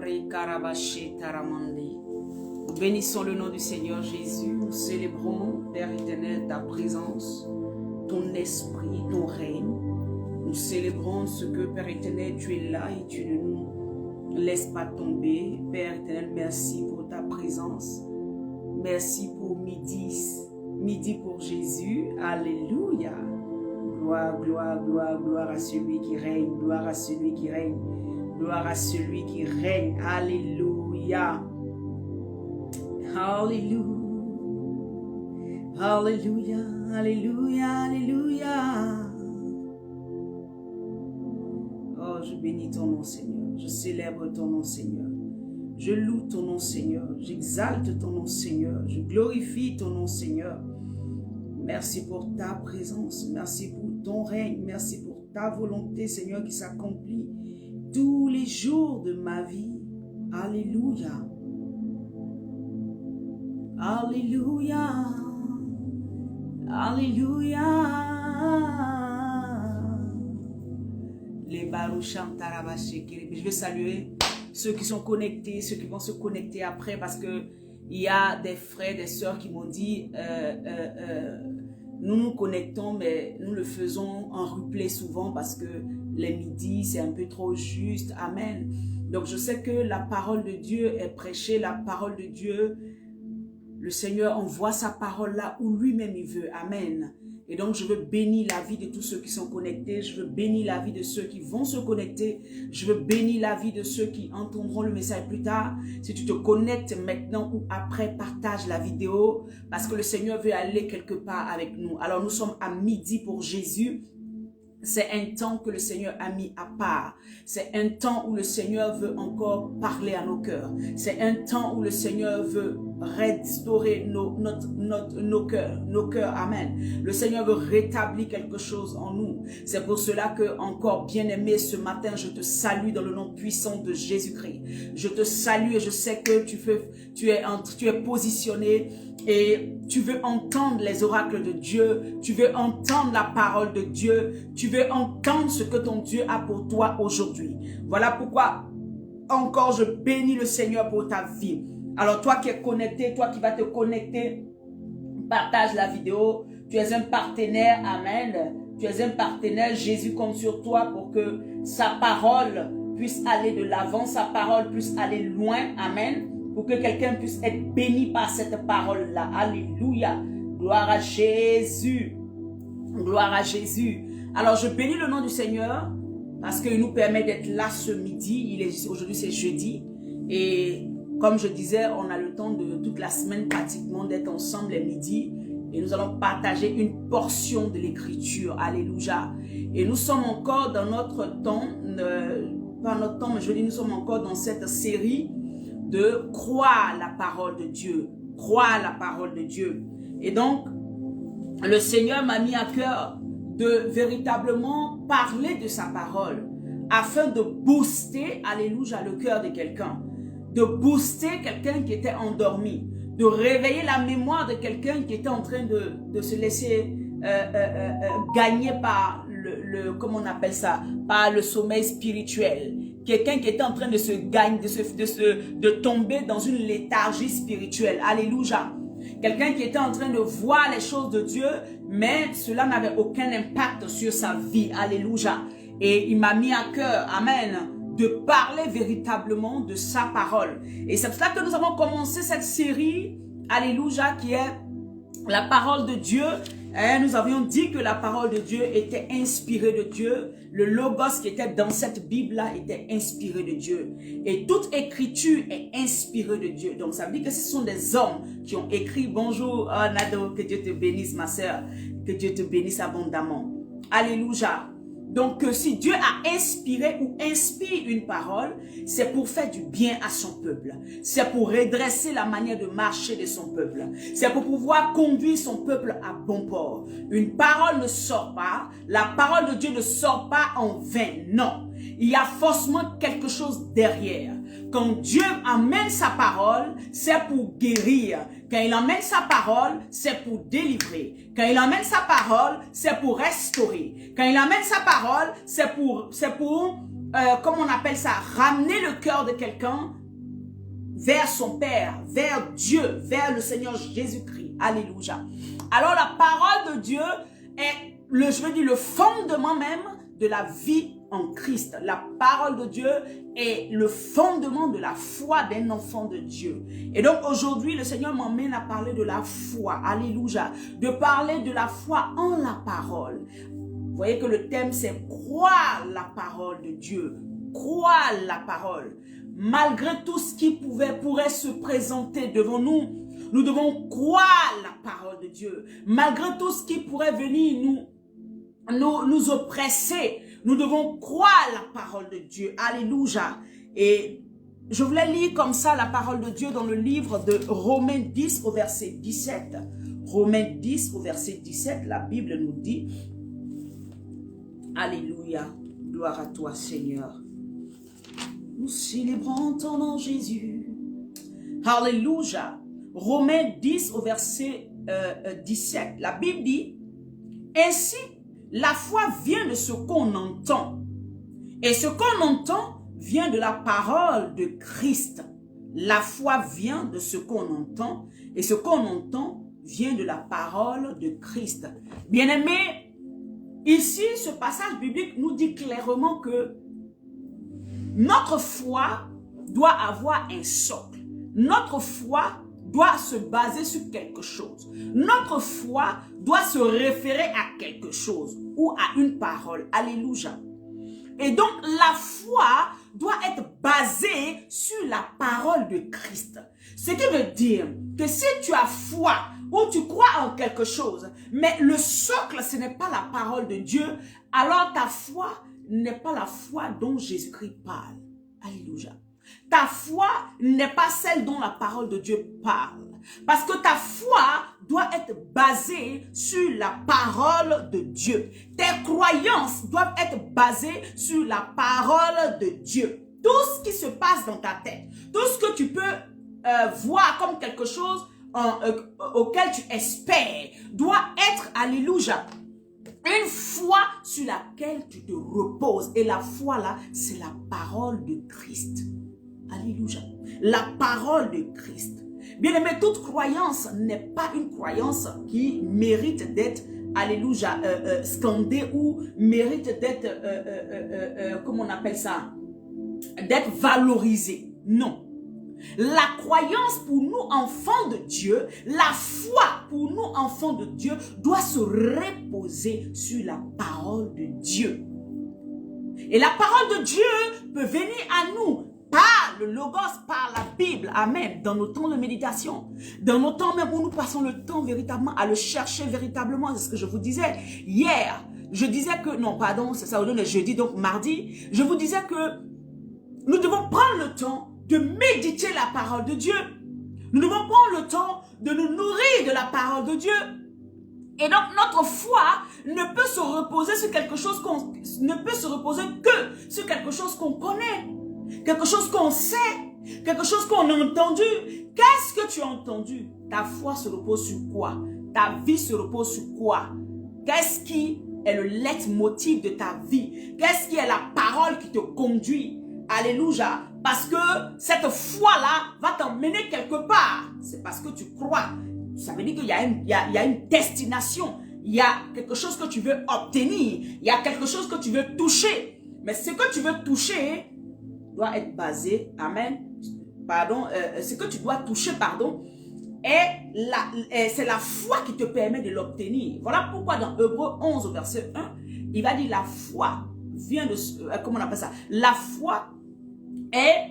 Nous bénissons le nom du Seigneur Jésus. Nous célébrons, Père éternel, ta présence, ton esprit, ton règne. Nous célébrons ce que, Père éternel, tu es là et tu ne nous laisses pas tomber. Père éternel, merci pour ta présence. Merci pour midi pour Jésus. Alléluia. Gloire, gloire, gloire, gloire à celui qui règne. Gloire à celui qui règne. Gloire à celui qui règne. Alléluia. Alléluia. Alléluia. Alléluia. Alléluia. Oh, je bénis ton nom, Seigneur. Je célèbre ton nom, Seigneur. Je loue ton nom, Seigneur. J'exalte ton nom, Seigneur. Je glorifie ton nom, Seigneur. Merci pour ta présence. Merci pour ton règne. Merci pour ta volonté, Seigneur, qui s'accomplit tous les jours de ma vie. Alléluia. Alléluia. Alléluia. Les baroucham tarabashé. Je veux saluer ceux qui sont connectés, ceux qui vont se connecter après, parce que il y a des frères, des sœurs qui m'ont dit nous nous connectons, mais nous le faisons en replay souvent parce que les midis, c'est un peu trop juste. Amen. Donc, je sais que la parole de Dieu est prêchée, la parole de Dieu, le Seigneur envoie sa parole là où lui-même il veut. Amen. Et donc, je veux bénir la vie de tous ceux qui sont connectés. Je veux bénir la vie de ceux qui vont se connecter. Je veux bénir la vie de ceux qui entendront le message plus tard. Si tu te connectes maintenant ou après, partage la vidéo parce que le Seigneur veut aller quelque part avec nous. Alors, nous sommes à midi pour Jésus. C'est un temps que le Seigneur a mis à part. C'est un temps où le Seigneur veut encore parler à nos cœurs. C'est un temps où le Seigneur veut restaurer nos cœurs. Amen. Le Seigneur veut rétablir quelque chose en nous. C'est pour cela que, encore bien-aimé, ce matin, je te salue dans le nom puissant de Jésus-Christ. Je te salue et je sais que tu es positionné et tu veux entendre les oracles de Dieu, tu veux entendre la parole de Dieu, tu veux entendre ce que ton Dieu a pour toi aujourd'hui. Voilà pourquoi encore je bénis le Seigneur pour ta vie. Alors toi qui es connecté, toi qui vas te connecter, partage la vidéo. Tu es un partenaire, amen. Tu es un partenaire, Jésus compte sur toi pour que sa parole puisse aller de l'avant, sa parole puisse aller loin, amen. Pour que quelqu'un puisse être béni par cette parole-là. Alléluia. Gloire à Jésus. Gloire à Jésus. Alors, je bénis le nom du Seigneur parce qu'il nous permet d'être là ce midi. Aujourd'hui, c'est jeudi. Et comme je disais, on a le temps de toute la semaine pratiquement d'être ensemble les midis. Et nous allons partager une portion de l'écriture. Alléluia. Et nous sommes encore dans notre temps, pas notre temps, mais je dis nous sommes encore dans cette série de croire la parole de Dieu. Croire la parole de Dieu. Et donc, le Seigneur m'a mis à cœur de véritablement parler de sa parole afin de booster, alléluia, le cœur de quelqu'un. De booster quelqu'un qui était endormi. De réveiller la mémoire de quelqu'un qui était en train de se laisser gagner par comment on appelle ça, par le sommeil spirituel. Quelqu'un qui était en train de se gagner, de tomber dans une léthargie spirituelle. Alléluia. Quelqu'un qui était en train de voir les choses de Dieu, mais cela n'avait aucun impact sur sa vie. Alléluia. Et il m'a mis à cœur, amen, de parler véritablement de sa parole. Et c'est pour cela que nous avons commencé cette série, alléluia, qui est la parole de Dieu. Et nous avions dit que la parole de Dieu était inspirée de Dieu. Le logos qui était dans cette Bible-là était inspiré de Dieu. Et toute écriture est inspirée de Dieu. Donc ça veut dire que ce sont des hommes qui ont écrit. Bonjour Nado, que Dieu te bénisse ma sœur. Que Dieu te bénisse abondamment. Alléluia. Donc si Dieu a inspiré ou inspire une parole, c'est pour faire du bien à son peuple. C'est pour redresser la manière de marcher de son peuple. C'est pour pouvoir conduire son peuple à bon port. Une parole ne sort pas, la parole de Dieu ne sort pas en vain, non. Il y a forcément quelque chose derrière. Quand Dieu amène sa parole, c'est pour guérir. Quand il emmène sa parole, c'est pour délivrer. Quand il emmène sa parole, c'est pour restaurer. Quand il emmène sa parole, c'est pour comment on appelle ça, ramener le cœur de quelqu'un vers son Père, vers Dieu, vers le Seigneur Jésus-Christ. Alléluia. Alors la parole de Dieu est, le fondement même de la vie en Christ. La parole de Dieu est le fondement de la foi d'un enfant de Dieu. Et donc aujourd'hui, le Seigneur m'emmène à parler de la foi. Alléluia. De parler de la foi en la parole. Vous voyez que le thème c'est croire la parole de Dieu. Croire la parole. Malgré tout ce qui pourrait se présenter devant nous, nous devons croire la parole de Dieu. Malgré tout ce qui pourrait venir nous oppresser, nous devons croire la parole de Dieu. Alléluia. Et je voulais lire comme ça la parole de Dieu dans le livre de Romains 10 au verset 17. Romains 10 au verset 17, la Bible nous dit, Alléluia, gloire à toi Seigneur. Nous célébrons ton nom Jésus. Alléluia. Romains 10 au verset 17. La Bible dit, ainsi, la foi vient de ce qu'on entend. Et ce qu'on entend vient de la parole de Christ. La foi vient de ce qu'on entend. Et ce qu'on entend vient de la parole de Christ. Bien-aimés, ici, ce passage biblique nous dit clairement que notre foi doit avoir un socle. Notre foi doit se baser sur quelque chose. Notre foi doit se référer à quelque chose ou à une parole. Alléluia. Et donc, la foi doit être basée sur la parole de Christ. Ce qui veut dire que si tu as foi ou tu crois en quelque chose, mais le socle, ce n'est pas la parole de Dieu, alors ta foi n'est pas la foi dont Jésus-Christ parle. Alléluia. Ta foi n'est pas celle dont la parole de Dieu parle. Parce que ta foi doit être basée sur la parole de Dieu. Tes croyances doivent être basées sur la parole de Dieu. Tout ce qui se passe dans ta tête, tout ce que tu peux voir comme quelque chose auquel tu espères, doit être, alléluia, une foi sur laquelle tu te reposes. Et la foi là, c'est la parole de Christ. Alléluia. La parole de Christ. Bien aimé, toute croyance n'est pas une croyance qui mérite d'être, alléluia, scandée ou mérite d'être, comment on appelle ça, d'être valorisée. Non. La croyance pour nous, enfants de Dieu, la foi pour nous, enfants de Dieu, doit se reposer sur la parole de Dieu. Et la parole de Dieu peut venir à nous par le Logos, par la Bible, amen, dans nos temps de méditation, dans nos temps même où nous passons le temps véritablement à le chercher véritablement. C'est ce que je vous disais hier. Je disais que, non pardon, c'est ça, le jeudi, donc mardi, je vous disais que nous devons prendre le temps de méditer la parole de Dieu. Nous devons prendre le temps de nous nourrir de la parole de Dieu. Et donc notre foi ne peut se reposer sur quelque chose que sur quelque chose qu'on connaît, quelque chose qu'on sait, quelque chose qu'on a entendu. Qu'est-ce que tu as entendu? Ta foi se repose sur quoi? Ta vie se repose sur quoi? Qu'est-ce qui est le leitmotiv de ta vie? Qu'est-ce qui est la parole qui te conduit? Alléluia. Parce que cette foi-là va t'emmener quelque part. C'est parce que tu crois. Ça veut dire qu'il y a une destination. Il y a quelque chose que tu veux obtenir. Il y a quelque chose que tu veux toucher. Mais ce que tu veux toucher doit être basé, amen, pardon, ce que tu dois toucher, pardon, c'est la foi qui te permet de l'obtenir. Voilà pourquoi dans Hébreux 11 au verset 1, il va dire la foi vient de, comment on appelle ça? La foi est,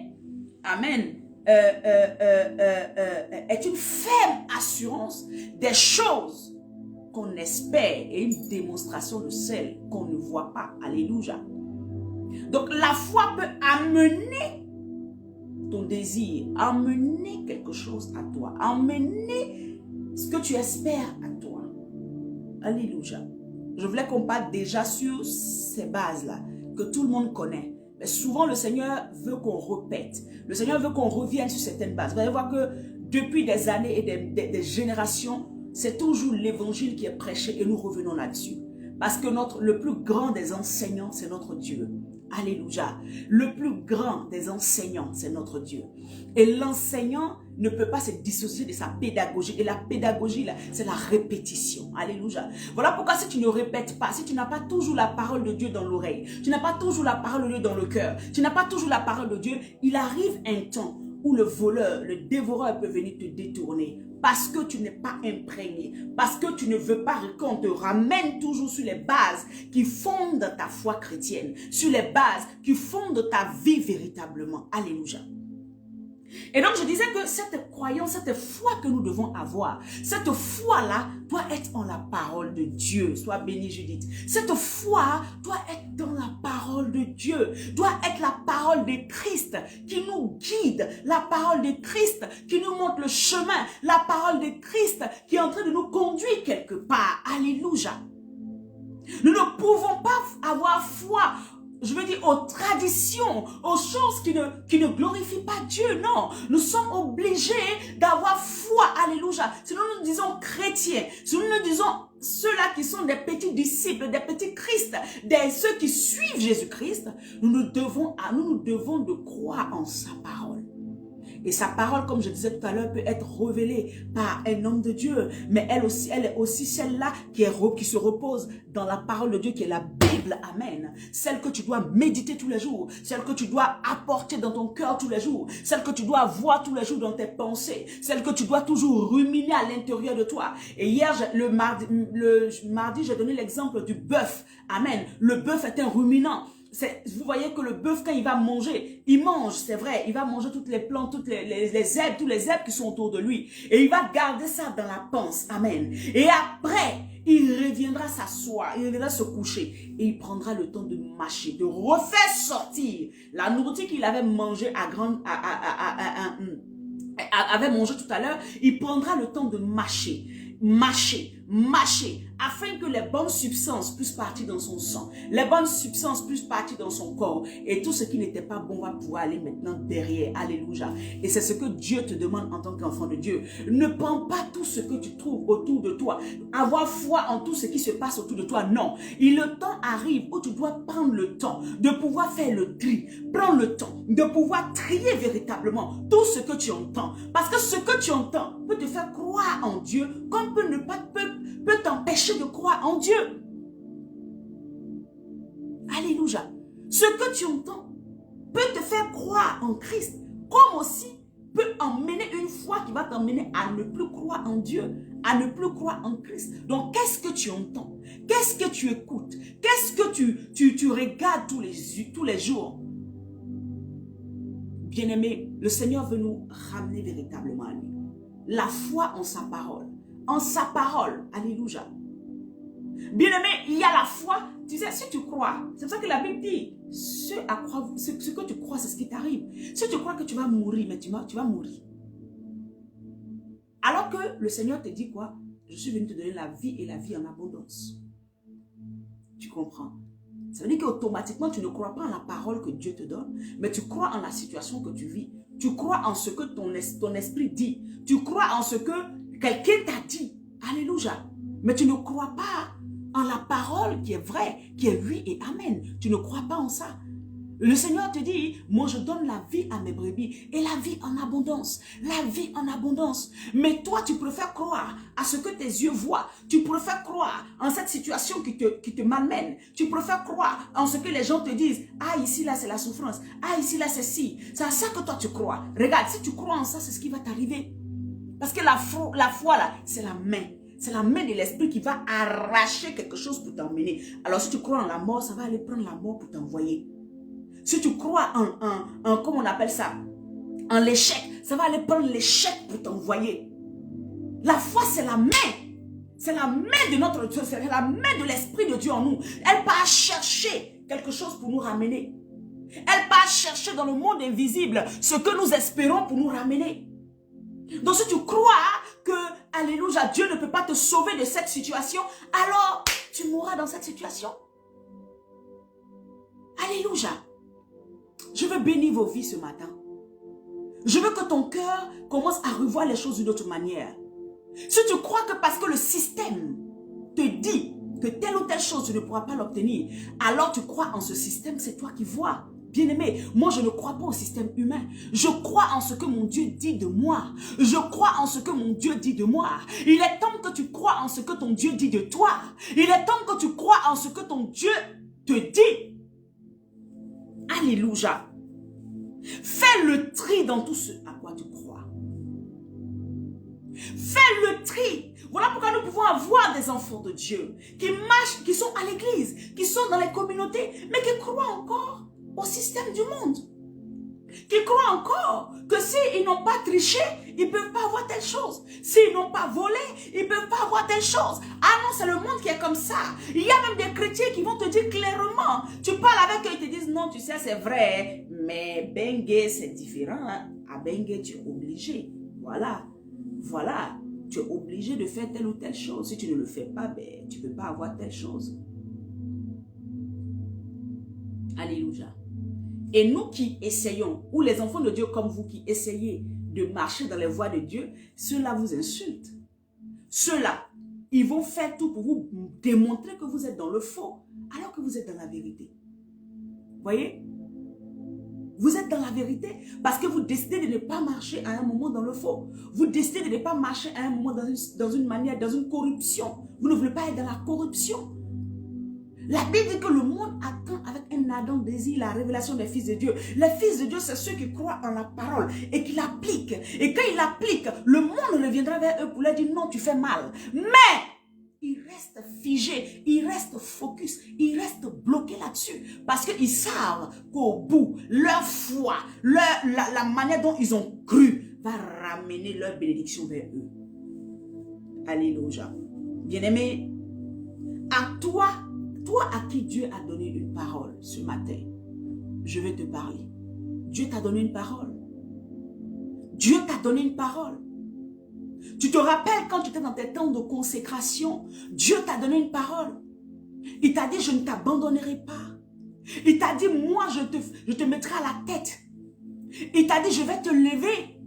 amen, est une ferme assurance des choses qu'on espère et une démonstration de celles qu'on ne voit pas. Alléluia. Donc la foi peut amener ton désir, amener quelque chose à toi, amener ce que tu espères à toi. Alléluia. Je voulais qu'on parle déjà sur ces bases-là, que tout le monde connaît. Mais souvent, le Seigneur veut qu'on répète. Le Seigneur veut qu'on revienne sur certaines bases. Vous allez voir que depuis des années et des générations, c'est toujours l'évangile qui est prêché et nous revenons là-dessus. Parce que le plus grand des enseignants, c'est notre Dieu. Alléluia. Le plus grand des enseignants, c'est notre Dieu. Et l'enseignant ne peut pas se dissocier de sa pédagogie. Et la pédagogie, là, c'est la répétition. Alléluia. Voilà pourquoi si tu ne répètes pas, si tu n'as pas toujours la parole de Dieu dans l'oreille, tu n'as pas toujours la parole de Dieu dans le cœur, tu n'as pas toujours la parole de Dieu, il arrive un temps où le voleur, le dévoreur peut venir te détourner parce que tu n'es pas imprégné, parce que tu ne veux pas qu'on te ramène toujours sur les bases qui fondent ta foi chrétienne, sur les bases qui fondent ta vie véritablement. Alléluia. Et donc je disais que cette croyance, cette foi que nous devons avoir, cette foi-là doit être en la parole de Dieu. Sois bénie Judith. Cette foi doit être dans la parole de Dieu, doit être la parole de Christ qui nous guide, la parole de Christ qui nous montre le chemin, la parole de Christ qui est en train de nous conduire quelque part. Alléluia. Nous ne pouvons pas avoir foi, je veux dire, aux traditions, aux choses qui ne glorifient pas Dieu. Non, nous sommes obligés d'avoir foi. Alléluia. Si nous nous disons chrétiens, si nous nous disons ceux-là qui sont des petits disciples, des petits Christ, ceux qui suivent Jésus-Christ, nous devons de croire en sa parole. Et sa parole, comme je disais tout à l'heure, peut être révélée par un homme de Dieu. Mais elle est aussi celle-là qui se repose dans la parole de Dieu, qui est la Bible. Amen. Celle que tu dois méditer tous les jours. Celle que tu dois apporter dans ton cœur tous les jours. Celle que tu dois voir tous les jours dans tes pensées. Celle que tu dois toujours ruminer à l'intérieur de toi. Et hier, le mardi, j'ai donné l'exemple du bœuf. Amen. Le bœuf est un ruminant. Vous voyez que le bœuf, quand il va manger, il mange, c'est vrai, il va manger toutes les plantes, toutes les herbes, tous les herbes qui sont autour de lui. Et il va garder ça dans la panse. Amen. Et après, il reviendra s'asseoir, il reviendra se coucher. Et il prendra le temps de mâcher, de refaire sortir la nourriture qu'il avait mangée avait mangé tout à l'heure. Il prendra le temps de mâcher, afin que les bonnes substances puissent partir dans son sang, les bonnes substances puissent partir dans son corps, et tout ce qui n'était pas bon va pouvoir aller maintenant derrière. Alléluia. Et c'est ce que Dieu te demande en tant qu'enfant de Dieu. Ne prends pas tout ce que tu trouves autour de toi, avoir foi en tout ce qui se passe autour de toi. Non, le temps arrive où tu dois prendre le temps de pouvoir faire le tri, prendre le temps de pouvoir trier véritablement tout ce que tu entends, parce que ce que tu entends peut te faire croire en Dieu, comme peut t'empêcher de croire en Dieu. Alléluia. Ce que tu entends peut te faire croire en Christ, comme aussi peut emmener une foi qui va t'emmener à ne plus croire en Dieu, à ne plus croire en Christ. Donc, qu'est-ce que tu entends? Qu'est-ce que tu écoutes? Qu'est-ce que tu regardes tous les jours? Bien-aimé, le Seigneur veut nous ramener véritablement à lui. La foi en sa parole. En sa parole. Alléluia. Bien-aimé, il y a la foi. Tu sais, si tu crois, c'est pour ça que la Bible dit, ce que tu crois, c'est ce qui t'arrive. Si tu crois que tu vas mourir, mais tu vas mourir. Alors que le Seigneur te dit quoi? Je suis venu te donner la vie et la vie en abondance. Tu comprends? Ça veut dire qu'automatiquement, tu ne crois pas en la parole que Dieu te donne, mais tu crois en la situation que tu vis. Tu crois en ce que ton esprit dit. Tu crois en ce que quelqu'un t'a dit. Alléluia. Mais tu ne crois pas en la parole qui est vraie, qui est oui et amen. Tu ne crois pas en ça. Le Seigneur te dit, moi je donne la vie à mes brebis et la vie en abondance. La vie en abondance. Mais toi, tu préfères croire à ce que tes yeux voient. Tu préfères croire en cette situation qui te malmène. Tu préfères croire en ce que les gens te disent. Ah, ici, là, c'est la souffrance. Ah, ici, là, c'est ci. C'est à ça que toi, tu crois. Regarde, si tu crois en ça, c'est ce qui va t'arriver. Parce que la foi, là, c'est la main. C'est la main de l'esprit qui va arracher quelque chose pour t'emmener. Alors, si tu crois en la mort, ça va aller prendre la mort pour t'envoyer. Si tu crois en comment on appelle ça, en l'échec, ça va aller prendre l'échec pour t'envoyer. La foi, c'est la main. C'est la main de notre Dieu, c'est la main de l'Esprit de Dieu en nous. Elle part chercher quelque chose pour nous ramener. Elle part chercher dans le monde invisible ce que nous espérons pour nous ramener. Donc si tu crois que, alléluia, Dieu ne peut pas te sauver de cette situation, alors tu mourras dans cette situation. Alléluia. Je veux bénir vos vies ce matin. Je veux que ton cœur commence à revoir les choses d'une autre manière. Si tu crois que parce que le système te dit que telle ou telle chose, tu ne pourras pas l'obtenir, alors tu crois en ce système, c'est toi qui vois. Bien-aimé, moi je ne crois pas au système humain. Je crois en ce que mon Dieu dit de moi. Je crois en ce que mon Dieu dit de moi. Il est temps que tu crois en ce que ton Dieu dit de toi. Il est temps que tu crois en ce que ton Dieu te dit. Alléluia. Fais le tri dans tout ce à quoi tu crois. Fais le tri. Voilà pourquoi nous pouvons avoir des enfants de Dieu qui marchent, qui sont à l'église, qui sont dans les communautés, mais qui croient encore au système du monde. Qui croient encore que s'ils n'ont pas triché, ils ne peuvent pas avoir telle chose. S'ils n'ont pas volé, ils ne peuvent pas avoir telle chose. Ah non, c'est le monde qui est comme ça. Il y a même des chrétiens qui vont te dire clairement. Tu parles avec eux, ils te disent non, tu sais, c'est vrai. Mais Bengue, c'est différent. Hein. À Bengue, tu es obligé. Voilà. Voilà. Tu es obligé de faire telle ou telle chose. Si tu ne le fais pas, ben, tu ne peux pas avoir telle chose. Alléluia. Et nous qui essayons, ou les enfants de Dieu comme vous qui essayez de marcher dans les voies de Dieu, ceux-là vous insultent. Ceux-là, ils vont faire tout pour vous démontrer que vous êtes dans le faux, alors que vous êtes dans la vérité. Voyez? Vous êtes dans la vérité parce que vous décidez de ne pas marcher à un moment dans le faux. Vous décidez de ne pas marcher à un moment dans une manière, dans une corruption. Vous ne voulez pas être dans la corruption. La Bible dit que le monde attend avec un ardent désir la révélation des fils de Dieu. Les fils de Dieu, c'est ceux qui croient en la parole et qui l'appliquent. Et quand ils l'appliquent, le monde reviendra vers eux pour leur dire non, tu fais mal. Mais ils restent figés, ils restent focus, ils restent bloqués là-dessus. Parce qu'ils savent qu'au bout, leur foi, la manière dont ils ont cru va ramener leur bénédiction vers eux. Alléluia. Bien-aimé, à toi à qui Dieu a donné une parole ce matin, je vais te parler. Dieu t'a donné une parole. Dieu t'a donné une parole. Tu te rappelles quand tu étais dans tes temps de consécration, Dieu t'a donné une parole. Il t'a dit, je ne t'abandonnerai pas. Il t'a dit, moi, je te mettrai à la tête. Il t'a dit, je vais te lever.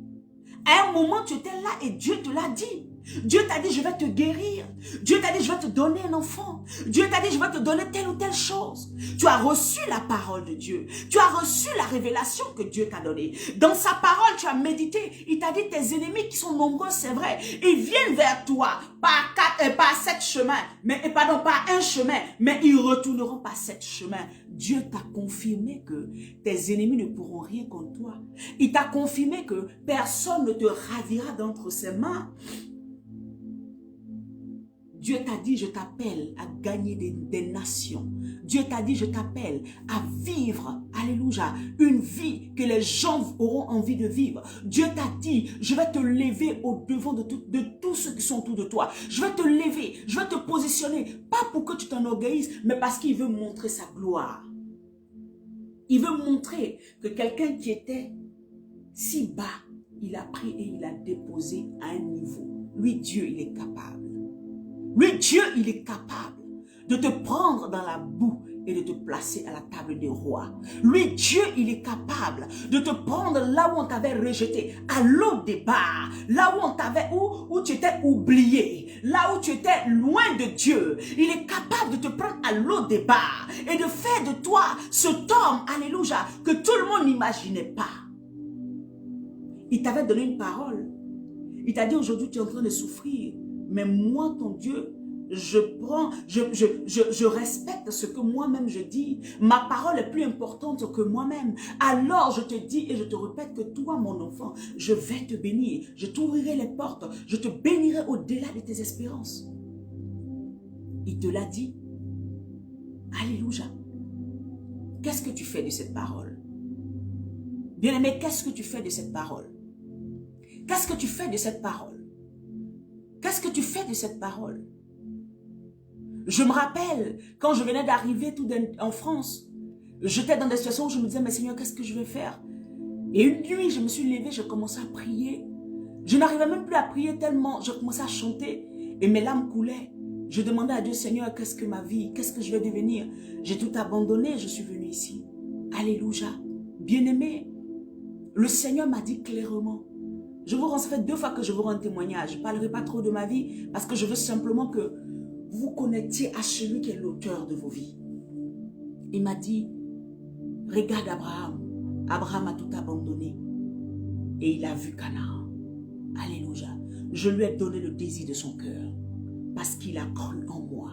À un moment, tu étais là et Dieu te l'a dit. Dieu t'a dit, je vais te guérir. Dieu t'a dit, je vais te donner un enfant. Dieu t'a dit, je vais te donner telle ou telle chose. Tu as reçu la parole de Dieu. Tu as reçu la révélation que Dieu t'a donnée. Dans sa parole, tu as médité. Il t'a dit, tes ennemis qui sont nombreux, c'est vrai, ils viennent vers toi par 7 chemins. Pardon, pas un chemin, mais ils retourneront par 7 chemins. Dieu t'a confirmé que tes ennemis ne pourront rien contre toi. Il t'a confirmé que personne ne te ravira d'entre ses mains. Dieu t'a dit, je t'appelle à gagner des nations. Dieu t'a dit, je t'appelle à vivre, alléluia, une vie que les gens auront envie de vivre. Dieu t'a dit, je vais te lever au devant de tous ceux qui sont autour de toi. Je vais te lever, je vais te positionner, pas pour que tu t'enorgueillisses, mais parce qu'il veut montrer sa gloire. Il veut montrer que quelqu'un qui était si bas, il a pris et il a déposé à un niveau. Lui, Dieu, il est capable. Lui, Dieu, il est capable de te prendre dans la boue et de te placer à la table des rois. Lui, Dieu, il est capable de te prendre là où on t'avait rejeté, à l'autre départ, là où on t'avait, où tu étais oublié, là où tu étais loin de Dieu. Il est capable de te prendre à l'autre départ et de faire de toi cet homme, alléluia, que tout le monde n'imaginait pas. Il t'avait donné une parole. Il t'a dit aujourd'hui tu es en train de souffrir. Mais moi, ton Dieu, je respecte ce que moi-même je dis. Ma parole est plus importante que moi-même. Alors je te dis et je te répète que toi, mon enfant, je vais te bénir. Je t'ouvrirai les portes. Je te bénirai au-delà de tes espérances. Il te l'a dit. Alléluia. Qu'est-ce que tu fais de cette parole? Bien-aimé, qu'est-ce que tu fais de cette parole? Qu'est-ce que tu fais de cette parole? Qu'est-ce que tu fais de cette parole? Je me rappelle, quand je venais d'arriver en France, j'étais dans des situations où je me disais, mais Seigneur, qu'est-ce que je vais faire? Et une nuit, je me suis levée, j'ai commencé à prier. Je n'arrivais même plus à prier tellement, je commençais à chanter et mes larmes coulaient. Je demandais à Dieu, Seigneur, qu'est-ce que ma vie? Qu'est-ce que je vais devenir? J'ai tout abandonné, je suis venue ici. Alléluia. Bien-aimé, le Seigneur m'a dit clairement, ça fait 2 fois que je vous rends témoignage. Je ne parlerai pas trop de ma vie parce que je veux simplement que vous vous connectiez à celui qui est l'auteur de vos vies. Il m'a dit, regarde Abraham. Abraham a tout abandonné et il a vu Canaan. Alléluia. Je lui ai donné le désir de son cœur parce qu'il a cru en moi.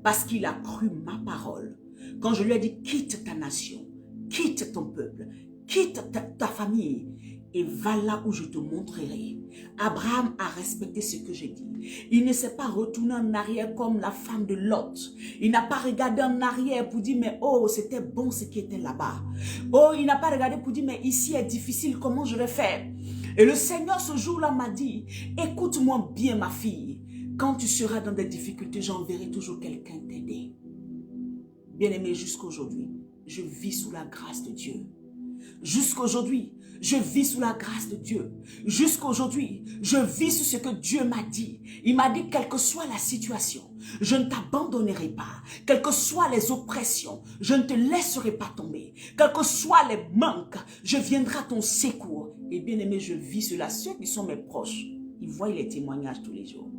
Parce qu'il a cru ma parole. Quand je lui ai dit, quitte ta nation, quitte ton peuple, quitte ta famille et va là où je te montrerai. Abraham a respecté ce que j'ai dit. Il ne s'est pas retourné en arrière comme la femme de Lot. Il n'a pas regardé en arrière pour dire, mais oh, c'était bon ce qui était là-bas. Oh, il n'a pas regardé pour dire, mais ici est difficile, comment je vais faire? Et le Seigneur ce jour-là m'a dit, écoute-moi bien ma fille. Quand tu seras dans des difficultés, j'enverrai toujours quelqu'un t'aider. Bien-aimé, jusqu'aujourd'hui, je vis sous la grâce de Dieu. Jusqu'aujourd'hui, je vis sous la grâce de Dieu. Jusqu'aujourd'hui, je vis sous ce que Dieu m'a dit. Il m'a dit, quelle que soit la situation, je ne t'abandonnerai pas. Quelles que soient les oppressions, je ne te laisserai pas tomber. Quels que soient les manques, je viendrai à ton secours. Et bien aimé, je vis cela. Ceux qui sont mes proches, ils voient les témoignages tous les jours.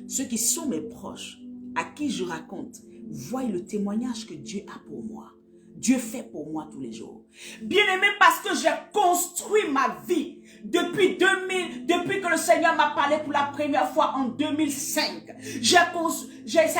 Ceux qui sont mes proches, à qui je raconte, voient le témoignage que Dieu a pour moi. Dieu fait pour moi tous les jours. Bien-aimé, parce que j'ai construit ma vie depuis 2000, depuis que le Seigneur m'a parlé pour la première fois en 2005. Ça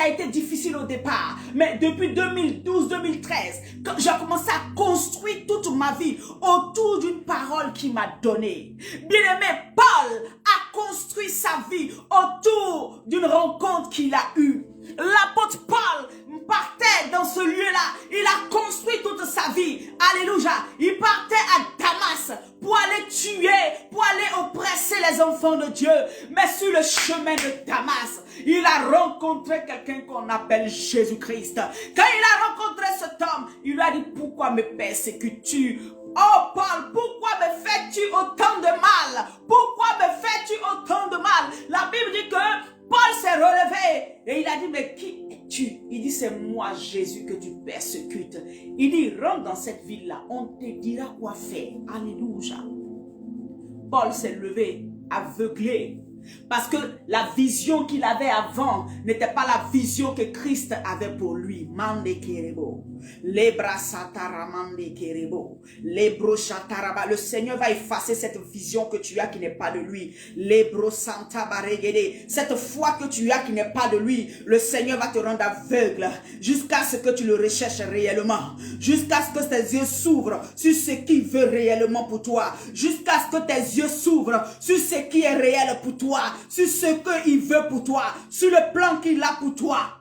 a été difficile au départ, mais depuis 2012-2013, j'ai commencé à construire toute ma vie autour d'une parole qu'il m'a donnée. Bien-aimé, Paul a construit sa vie autour d'une rencontre qu'il a eue. L'apôtre Paul partait dans ce lieu-là. Il a construit toute sa vie. Alléluia. Il partait à Damas pour aller tuer, pour aller oppresser les enfants de Dieu. Mais sur le chemin de Damas, il a rencontré quelqu'un qu'on appelle Jésus-Christ. Quand il a rencontré cet homme, il lui a dit, pourquoi me persécutes-tu? Oh Paul, pourquoi me fais-tu autant de mal? Pourquoi me fais-tu autant de mal? La Bible dit que Paul s'est relevé et il a dit, mais qui es-tu? Il dit, c'est moi Jésus que tu persécutes. Il dit, rentre dans cette ville-là, on te dira quoi faire. Alléluia. Paul s'est levé, aveuglé. Parce que la vision qu'il avait avant n'était pas la vision que Christ avait pour lui. Mande kerebo. Le Seigneur va effacer cette vision que tu as qui n'est pas de lui. Cette foi que tu as qui n'est pas de lui, le Seigneur va te rendre aveugle jusqu'à ce que tu le recherches réellement, jusqu'à ce que tes yeux s'ouvrent sur ce qu'il veut réellement pour toi, jusqu'à ce que tes yeux s'ouvrent sur ce qui est réel pour toi, sur ce qu'il veut pour toi, sur le plan qu'il a pour toi.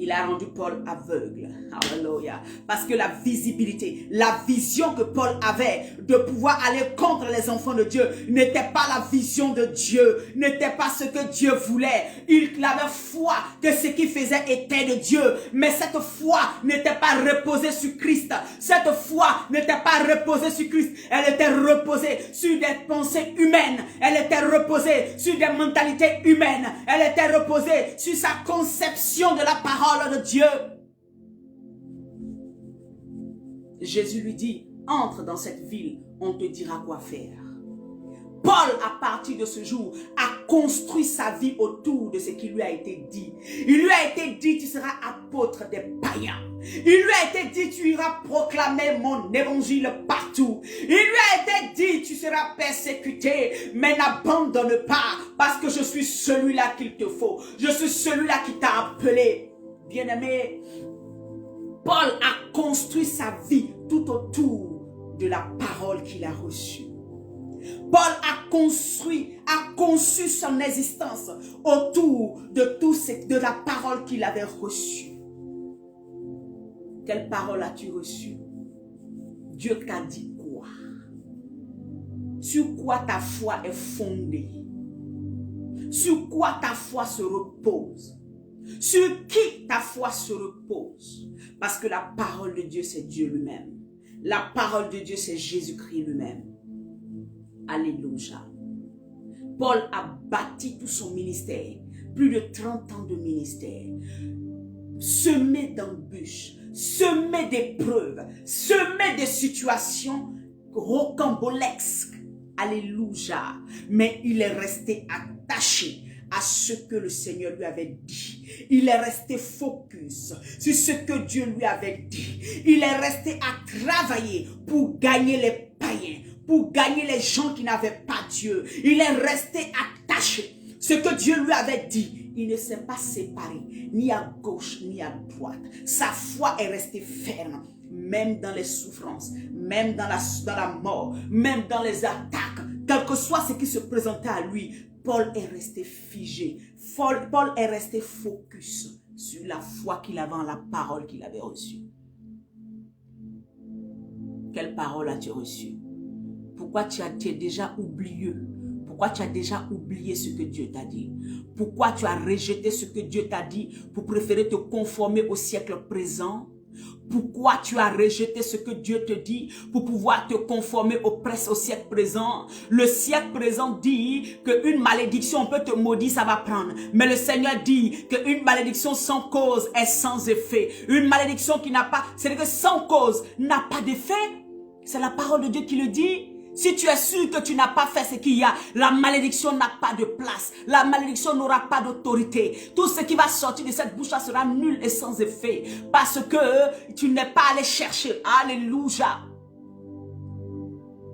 Il a rendu Paul aveugle. Alléluia. Parce que la visibilité, la vision que Paul avait de pouvoir aller contre les enfants de Dieu n'était pas la vision de Dieu, n'était pas ce que Dieu voulait. Il avait foi que ce qu'il faisait était de Dieu. Mais cette foi n'était pas reposée sur Christ. Cette foi n'était pas reposée sur Christ. Elle était reposée sur des pensées humaines. Elle était reposée sur des mentalités humaines. Elle était reposée sur sa conception de la parole de Dieu. Jésus lui dit, entre dans cette ville, on te dira quoi faire. Paul, à partir de ce jour, a construit sa vie autour de ce qui lui a été dit. Il lui a été dit, tu seras apôtre des païens. Il lui a été dit, tu iras proclamer mon évangile partout. Il lui a été dit, tu seras persécuté, mais n'abandonne pas, parce que je suis celui-là qu'il te faut. Je suis celui-là qui t'a appelé. Bien-aimé, Paul a construit sa vie tout autour de la parole qu'il a reçue. Paul a conçu son existence autour de la parole qu'il avait reçue. Quelle parole as-tu reçue? Dieu t'a dit quoi? Sur quoi ta foi est fondée? Sur quoi ta foi se repose? Sur qui ta foi se repose? Parce que la parole de Dieu, c'est Dieu lui-même. La parole de Dieu, c'est Jésus-Christ lui-même. Alléluia. Paul a bâti tout son ministère. Plus de 30 ans de ministère. Semé d'embûches, semé d'épreuves, semé de situations rocambolesques. Alléluia. Mais il est resté attaché à ce que le Seigneur lui avait dit. Il est resté focus sur ce que Dieu lui avait dit. Il est resté à travailler pour gagner les païens, pour gagner les gens qui n'avaient pas Dieu. Il est resté attaché. Ce que Dieu lui avait dit, il ne s'est pas séparé, ni à gauche, ni à droite. Sa foi est restée ferme, même dans les souffrances, même dans la mort, même dans les attaques. Quel que soit ce qui se présentait à lui, Paul est resté figé. Paul est resté focus sur la foi qu'il avait en la parole qu'il avait reçue. Quelle parole as-tu reçue? Pourquoi tu es déjà oublié? Pourquoi tu as déjà oublié ce que Dieu t'a dit? Pourquoi tu as rejeté ce que Dieu t'a dit pour préférer te conformer au siècle présent? Pourquoi tu as rejeté ce que Dieu te dit pour pouvoir te conformer au siècle présent? Le siècle présent dit qu'une malédiction peut te maudire, ça va prendre. Mais le Seigneur dit qu'une malédiction sans cause est sans effet. Une malédiction qui n'a pas, c'est que sans cause n'a pas d'effet. C'est la parole de Dieu qui le dit. Si tu es sûr que tu n'as pas fait ce qu'il y a, la malédiction n'a pas de place. La malédiction n'aura pas d'autorité. Tout ce qui va sortir de cette bouche-là sera nul et sans effet. Parce que tu n'es pas allé chercher. Alléluia.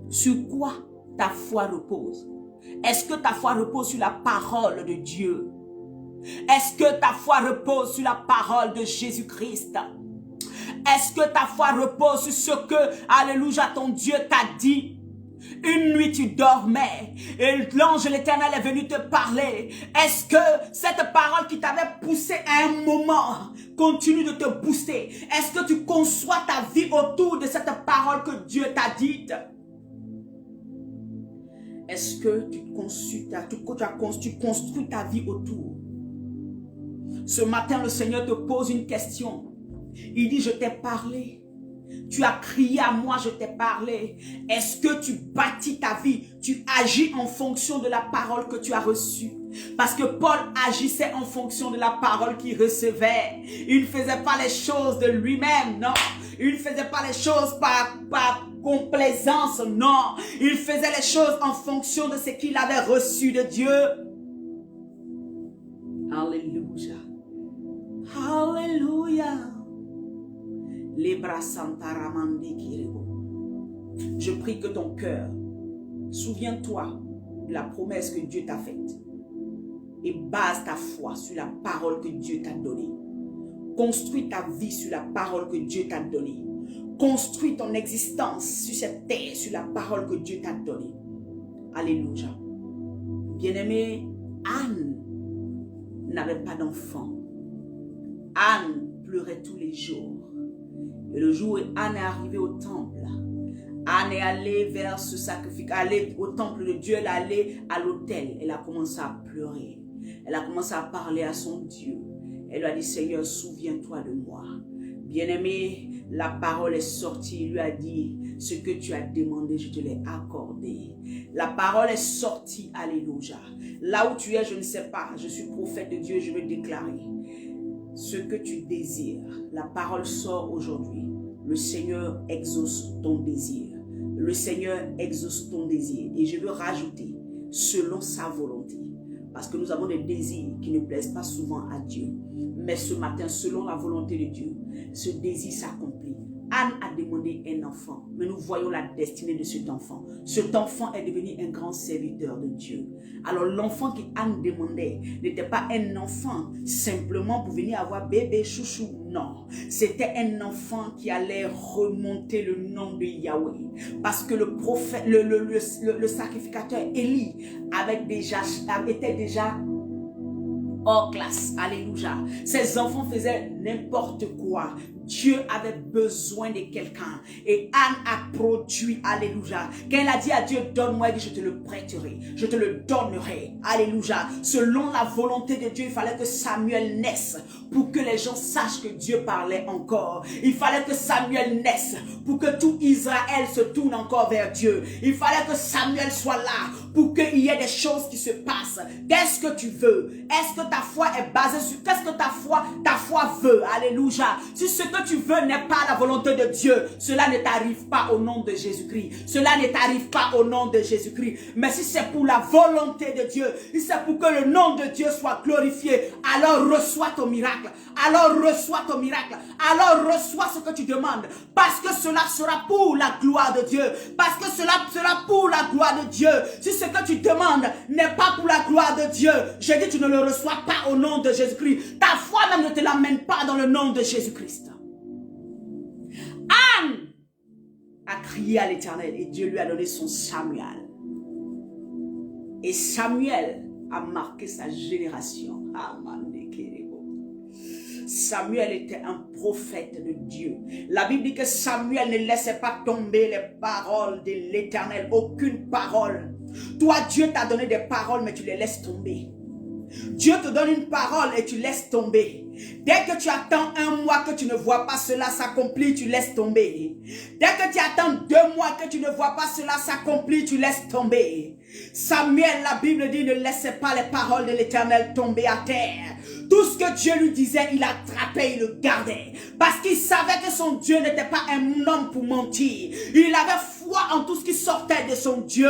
Sur quoi ta foi repose? Est-ce que ta foi repose sur la parole de Dieu? Est-ce que ta foi repose sur la parole de Jésus-Christ? Est-ce que ta foi repose sur ce que, alléluia, ton Dieu t'a dit? Une nuit tu dormais et l'ange de l'Éternel est venu te parler. Est-ce que cette parole qui t'avait poussé à un moment continue de te booster? Est-ce que tu conçois ta vie autour de cette parole que Dieu t'a dite? Est-ce que tu construis ta vie autour? Ce matin, le Seigneur te pose une question. Il dit, je t'ai parlé. Tu as crié à moi, je t'ai parlé. Est-ce que tu bâtis ta vie? Tu agis en fonction de la parole que tu as reçue? Parce que Paul agissait en fonction de la parole qu'il recevait. Il ne faisait pas les choses de lui-même, non. Il ne faisait pas les choses par complaisance, non. Il faisait les choses en fonction de ce qu'il avait reçu de Dieu. Alléluia. Alléluia. Je prie que ton cœur, souviens-toi de la promesse que Dieu t'a faite et base ta foi sur la parole que Dieu t'a donnée. Construis ta vie sur la parole que Dieu t'a donnée. Construis ton existence sur cette terre, sur la parole que Dieu t'a donnée. Alléluia. Bien-aimé, Anne n'avait pas d'enfant. Anne pleurait tous les jours. Et le jour où Anne est arrivée au temple, Anne est allée vers ce sacrifice, allée au temple de Dieu, elle est allée à l'autel. Elle a commencé à pleurer. Elle a commencé à parler à son Dieu. Elle lui a dit, Seigneur, souviens-toi de moi. Bien-aimé, la parole est sortie. Il lui a dit, ce que tu as demandé, je te l'ai accordé. La parole est sortie, alléluia. Là où tu es, je ne sais pas. Je suis prophète de Dieu, je veux déclarer. Ce que tu désires, la parole sort aujourd'hui. Le Seigneur exauce ton désir. Le Seigneur exauce ton désir. Et je veux rajouter, selon sa volonté. Parce que nous avons des désirs qui ne plaisent pas souvent à Dieu. Mais ce matin, selon la volonté de Dieu, ce désir s'accomplit. Anne a demandé un enfant, mais nous voyons la destinée de cet enfant. Cet enfant est devenu un grand serviteur de Dieu. Alors l'enfant qu'Anne demandait n'était pas un enfant simplement pour venir avoir bébé chouchou, non. C'était un enfant qui allait remonter le nom de Yahweh. Parce que le prophète, le sacrificateur Élie était déjà hors classe, alléluia. Ces enfants faisaient n'importe quoi. Dieu avait besoin de quelqu'un. Et Anne a produit, alléluia. Quand elle a dit à Dieu, donne-moi, je te le prêterai. Je te le donnerai, alléluia. Selon la volonté de Dieu, il fallait que Samuel naisse pour que les gens sachent que Dieu parlait encore. Il fallait que Samuel naisse pour que tout Israël se tourne encore vers Dieu. Il fallait que Samuel soit là pour qu'il y ait des choses qui se passent. Qu'est-ce que tu veux? Est-ce que ta foi est basée sur... Qu'est-ce que ta foi veut? veux, alléluia, si ce que tu veux n'est pas la volonté de Dieu, cela ne t'arrive pas au nom de Jésus-Christ. Cela ne t'arrive pas au nom de Jésus-Christ. Mais si c'est pour la volonté de Dieu, si c'est pour que le nom de Dieu soit glorifié, alors reçois ton miracle. Alors reçois ton miracle. Alors reçois ce que tu demandes. Parce que cela sera pour la gloire de Dieu. Parce que cela sera pour la gloire de Dieu. Si ce que tu demandes n'est pas pour la gloire de Dieu, je dis tu ne le reçois pas au nom de Jésus-Christ. Ta foi même ne te l'amène pas dans le nom de Jésus-Christ. Anne a crié à l'Éternel et Dieu lui a donné son Samuel. Et Samuel a marqué sa génération. Samuel était un prophète de Dieu. La Bible dit que Samuel ne laissait pas tomber les paroles de l'Éternel. Aucune parole. Toi, Dieu t'a donné des paroles, mais tu les laisses tomber. Dieu te donne une parole et tu laisses tomber. Dès que tu attends un mois que tu ne vois pas cela s'accomplir, tu laisses tomber. Dès que tu attends 2 mois que tu ne vois pas cela s'accomplir, tu laisses tomber. Samuel, la Bible dit, ne laissait pas les paroles de l'Éternel tomber à terre. Tout ce que Dieu lui disait, il attrapait, il le gardait. Parce qu'il savait que son Dieu n'était pas un homme pour mentir. Il avait foi en tout ce qui sortait de son Dieu.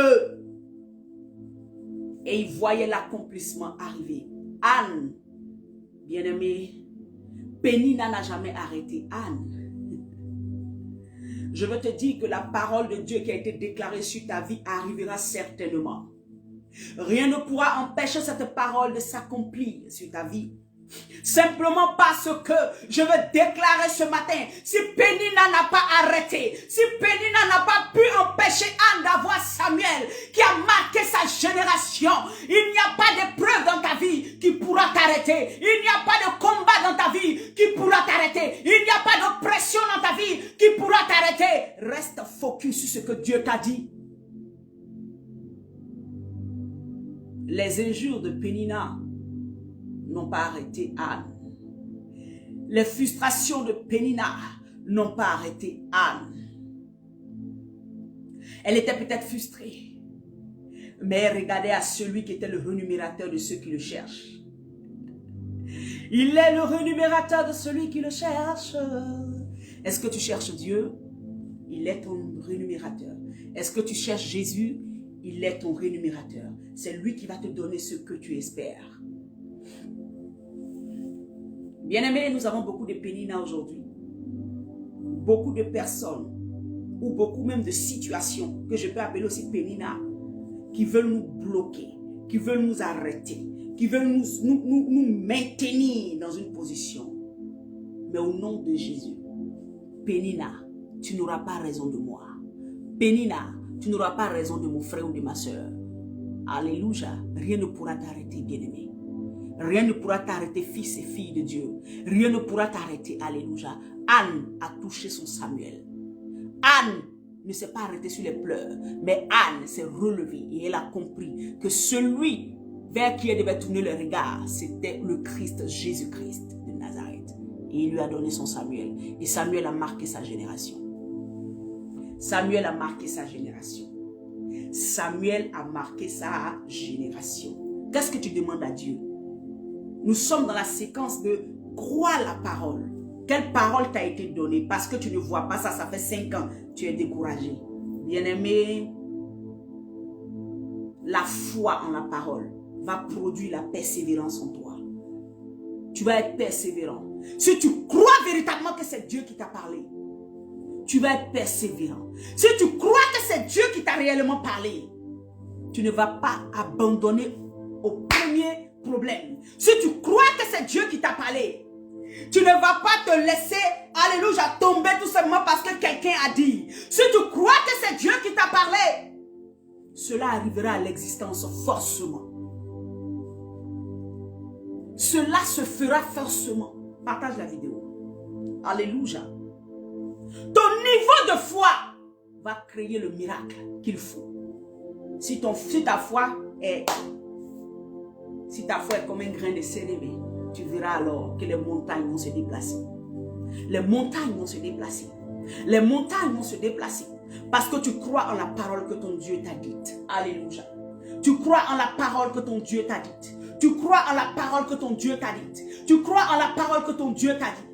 Et il voyait l'accomplissement arriver. Anne, bien-aimée, Pénina n'a jamais arrêté. Anne, je veux te dire que la parole de Dieu qui a été déclarée sur ta vie arrivera certainement. Rien ne pourra empêcher cette parole de s'accomplir sur ta vie. Simplement parce que je veux déclarer ce matin, si Pénina n'a pas arrêté, si Pénina n'a pas pu empêcher Anne d'avoir Samuel qui a marqué sa génération, il n'y a pas d'épreuve dans ta vie qui pourra t'arrêter, il n'y a pas de combat dans ta vie qui pourra t'arrêter, il n'y a pas d'oppression dans ta vie qui pourra t'arrêter. Reste focus sur ce que Dieu t'a dit. Les injures de Pénina n'ont pas arrêté Anne. Les frustrations de Pénina n'ont pas arrêté Anne. Elle était peut-être frustrée, mais elle regardait à celui qui était le rémunérateur de ceux qui le cherchent. Il est le rémunérateur de celui qui le cherche. Est-ce que tu cherches Dieu? Il est ton rémunérateur. Est-ce que tu cherches Jésus? Il est ton rémunérateur. C'est lui qui va te donner ce que tu espères. Bien-aimés, nous avons beaucoup de Pénina aujourd'hui. Beaucoup de personnes, ou beaucoup même de situations, que je peux appeler aussi Pénina, qui veulent nous bloquer, qui veulent nous arrêter, qui veulent nous maintenir dans une position. Mais au nom de Jésus, Pénina, tu n'auras pas raison de moi. Pénina, tu n'auras pas raison de mon frère ou de ma soeur. Alléluia, rien ne pourra t'arrêter, bien-aimé. Rien ne pourra t'arrêter, fils et filles de Dieu. Rien ne pourra t'arrêter. Alléluia. Anne a touché son Samuel. Anne ne s'est pas arrêtée sur les pleurs. Mais Anne s'est relevée et elle a compris que celui vers qui elle devait tourner le regard, c'était le Christ, Jésus-Christ de Nazareth. Et il lui a donné son Samuel. Et Samuel a marqué sa génération. Samuel a marqué sa génération. Samuel a marqué sa génération. Qu'est-ce que tu demandes à Dieu? Nous sommes dans la séquence de croire la parole. Quelle parole t'a été donnée? Parce que tu ne vois pas ça, ça fait 5 ans, tu es découragé. Bien-aimé, la foi en la parole va produire la persévérance en toi. Tu vas être persévérant. Si tu crois véritablement que c'est Dieu qui t'a parlé, tu vas être persévérant. Si tu crois que c'est Dieu qui t'a réellement parlé, tu ne vas pas abandonner au premier problème. Si tu crois que c'est Dieu qui t'a parlé, tu ne vas pas te laisser, alléluia, tomber tout simplement parce que quelqu'un a dit. Si tu crois que c'est Dieu qui t'a parlé, cela arrivera à l'existence forcément. Cela se fera forcément. Partage la vidéo. Alléluia. Ton niveau de foi va créer le miracle qu'il faut. Si ta foi est comme un grain de sénévé, tu verras alors que les montagnes vont se déplacer. Les montagnes vont se déplacer. Les montagnes vont se déplacer. Parce que tu crois en la parole que ton Dieu t'a dite. Alléluia. Tu crois en la parole que ton Dieu t'a dite. Tu crois en la parole que ton Dieu t'a dite. Tu crois en la parole que ton Dieu t'a dit.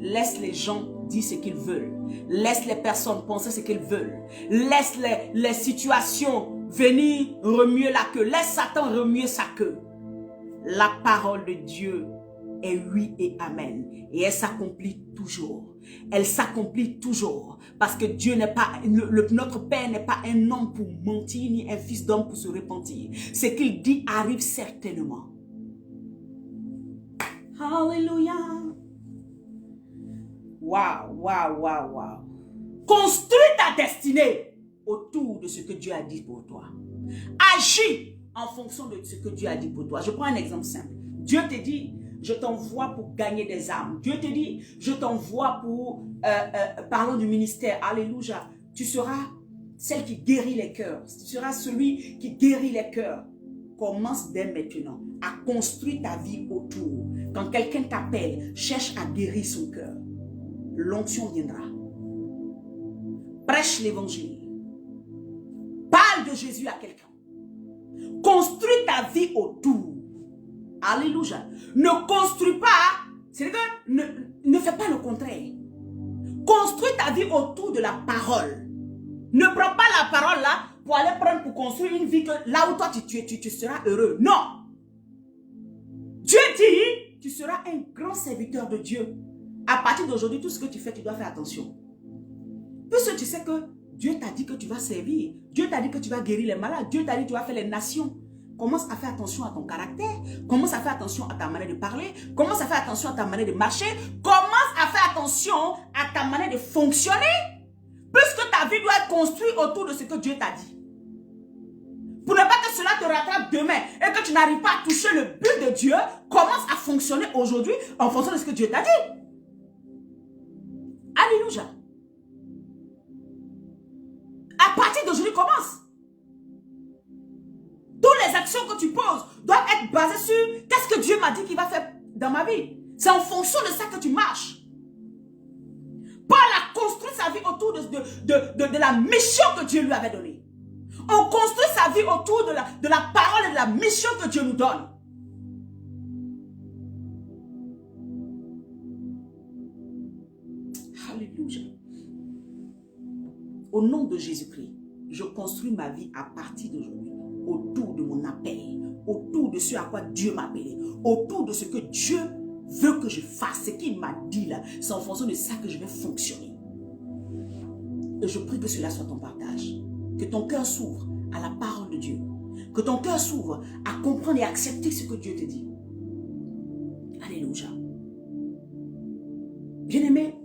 Laisse les gens dire ce qu'ils veulent. Laisse les personnes penser ce qu'ils veulent. Laisse les situations venir remuer la queue. Laisse Satan remuer sa queue. La parole de Dieu est oui et amen. Et elle s'accomplit toujours. Elle s'accomplit toujours. Parce que Dieu n'est pas, notre Père n'est pas un homme pour mentir, ni un fils d'homme pour se repentir. Ce qu'il dit arrive certainement. Alléluia. Waouh, waouh, waouh, waouh. Construis ta destinée autour de ce que Dieu a dit pour toi. Agis en fonction de ce que Dieu a dit pour toi. Je prends un exemple simple. Dieu te dit, je t'envoie pour gagner des âmes. Dieu te dit, je t'envoie pour, parlons du ministère, alléluia. Tu seras celle qui guérit les cœurs. Tu seras celui qui guérit les cœurs. Commence dès maintenant à construire ta vie autour. Quand quelqu'un t'appelle, cherche à guérir son cœur. L'onction viendra. Prêche l'évangile. Parle de Jésus à quelqu'un. Construis ta vie autour. Alléluia. Ne construis pas, c'est-à-dire que ne fais pas le contraire. Construis ta vie autour de la parole. Ne prends pas la parole là pour aller prendre pour construire une vie que là où toi tu seras heureux. Non. Dieu dit, tu seras un grand serviteur de Dieu. À partir d'aujourd'hui, tout ce que tu fais, tu dois faire attention. Puisque tu sais que Dieu t'a dit que tu vas servir. Dieu t'a dit que tu vas guérir les malades. Dieu t'a dit que tu vas faire les nations. Commence à faire attention à ton caractère. Commence à faire attention à ta manière de parler. Commence à faire attention à ta manière de marcher. Commence à faire attention à ta manière de fonctionner. Puisque ta vie doit être construite autour de ce que Dieu t'a dit. Pour ne pas que cela te rattrape demain et que tu n'arrives pas à toucher le but de Dieu, commence à fonctionner aujourd'hui en fonction de ce que Dieu t'a dit. Alléluia. À partir d'aujourd'hui, commence. Toutes les actions que tu poses doivent être basées sur qu'est-ce que Dieu m'a dit qu'il va faire dans ma vie. C'est en fonction de ça que tu marches. Paul a construit sa vie autour de la mission que Dieu lui avait donnée. On construit sa vie autour de la parole et de la mission que Dieu nous donne. Alléluia. Au nom de Jésus-Christ, je construis ma vie à partir d'aujourd'hui autour de mon appel, autour de ce à quoi Dieu m'a appelé, autour de ce que Dieu veut que je fasse, ce qu'il m'a dit là. C'est en fonction de ça que je vais fonctionner. Et je prie que cela soit ton partage. Que ton cœur s'ouvre à la parole de Dieu. Que ton cœur s'ouvre à comprendre et accepter ce que Dieu te dit. Alléluia. Bien-aimé,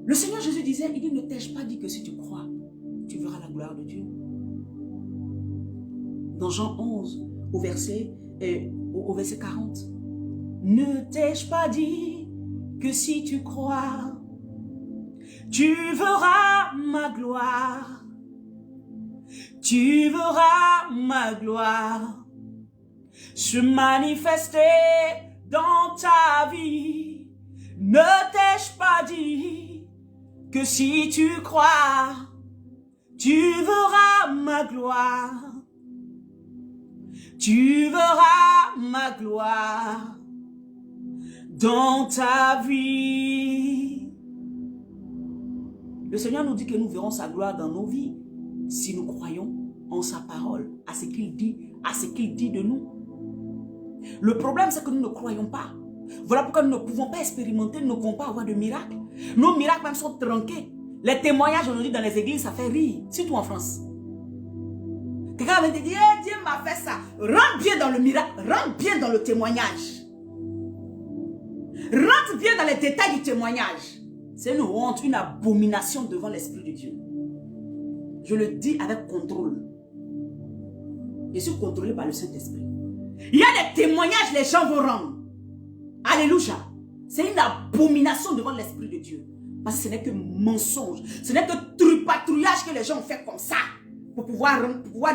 le Seigneur Jésus disait, il dit, ne t'ai-je pas dit que si tu crois, tu verras la gloire de Dieu. Dans Jean 11, au verset 40. Ne t'ai-je pas dit que si tu crois, tu verras ma gloire. Tu verras ma gloire se manifester dans ta vie. Ne t'ai-je pas dit que si tu crois, tu verras ma gloire. Tu verras ma gloire dans ta vie. Le Seigneur nous dit que nous verrons sa gloire dans nos vies si nous croyons en sa parole, à ce qu'il dit de nous. Le problème, c'est que nous ne croyons pas. Voilà pourquoi nous ne pouvons pas expérimenter, nous ne pouvons pas avoir de miracles. Nos miracles même sont tronqués. Les témoignages aujourd'hui dans les églises, ça fait rire, surtout en France. Quelqu'un avait dit, hey, Dieu m'a fait ça. Rentre bien dans le miracle, rentre bien dans le témoignage. Rentre bien dans les détails du témoignage. C'est une honte, une abomination devant l'Esprit de Dieu. Je le dis avec contrôle. Je suis contrôlé par le Saint-Esprit. Il y a des témoignages, les gens vont rendre. Alléluia. C'est une abomination devant l'Esprit de Dieu. Parce que ce n'est que mensonge. Ce n'est que tripatouillage que les gens ont fait comme ça. Pour pouvoir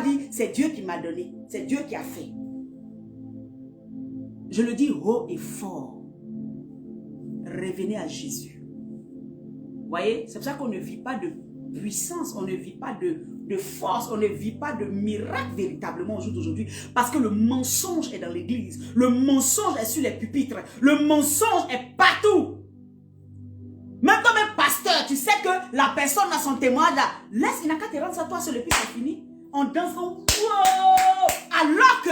dire, c'est Dieu qui m'a donné. C'est Dieu qui a fait. Je le dis haut et fort. Revenez à Jésus. Vous voyez, c'est pour ça qu'on ne vit pas de puissance, on ne vit pas de force, on ne vit pas de miracle véritablement au jour d'aujourd'hui. Parce que le mensonge est dans l'église. Le mensonge est sur les pupitres. Le mensonge est partout. la personne a son témoignage là. Laisse, il n'a qu'à te rendre ça, toi seul, et puis c'est fini. On danse, wow! Alors que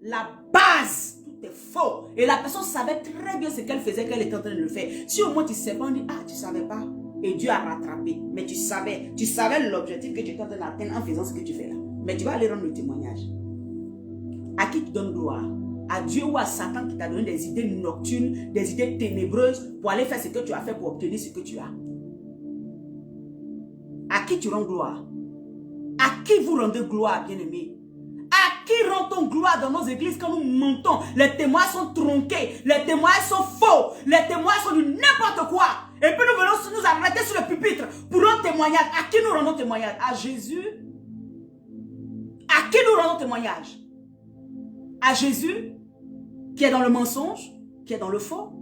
la base, tout est faux. Et la personne savait très bien ce qu'elle faisait, qu'elle était en train de le faire. Si au moins tu sais pas, on dit, ah, tu savais pas. Et Dieu a rattrapé. Mais tu savais l'objectif que tu étais en train d'atteindre en faisant ce que tu fais là. Mais tu vas aller rendre le témoignage. À qui tu donnes gloire? À Dieu ou à Satan qui t'a donné des idées nocturnes, des idées ténébreuses pour aller faire ce que tu as fait pour obtenir ce que tu as. À qui tu rends gloire? À qui vous rendez gloire, bien-aimés? À qui rend-on gloire dans nos églises quand nous mentons? Les témoins sont tronqués, les témoins sont faux, les témoins sont du n'importe quoi. Et puis nous venons nous arrêter sur le pupitre pour rendre témoignage. À qui nous rendons témoignage? À Jésus? À qui nous rendons témoignage? À Jésus, qui est dans le mensonge, qui est dans le faux.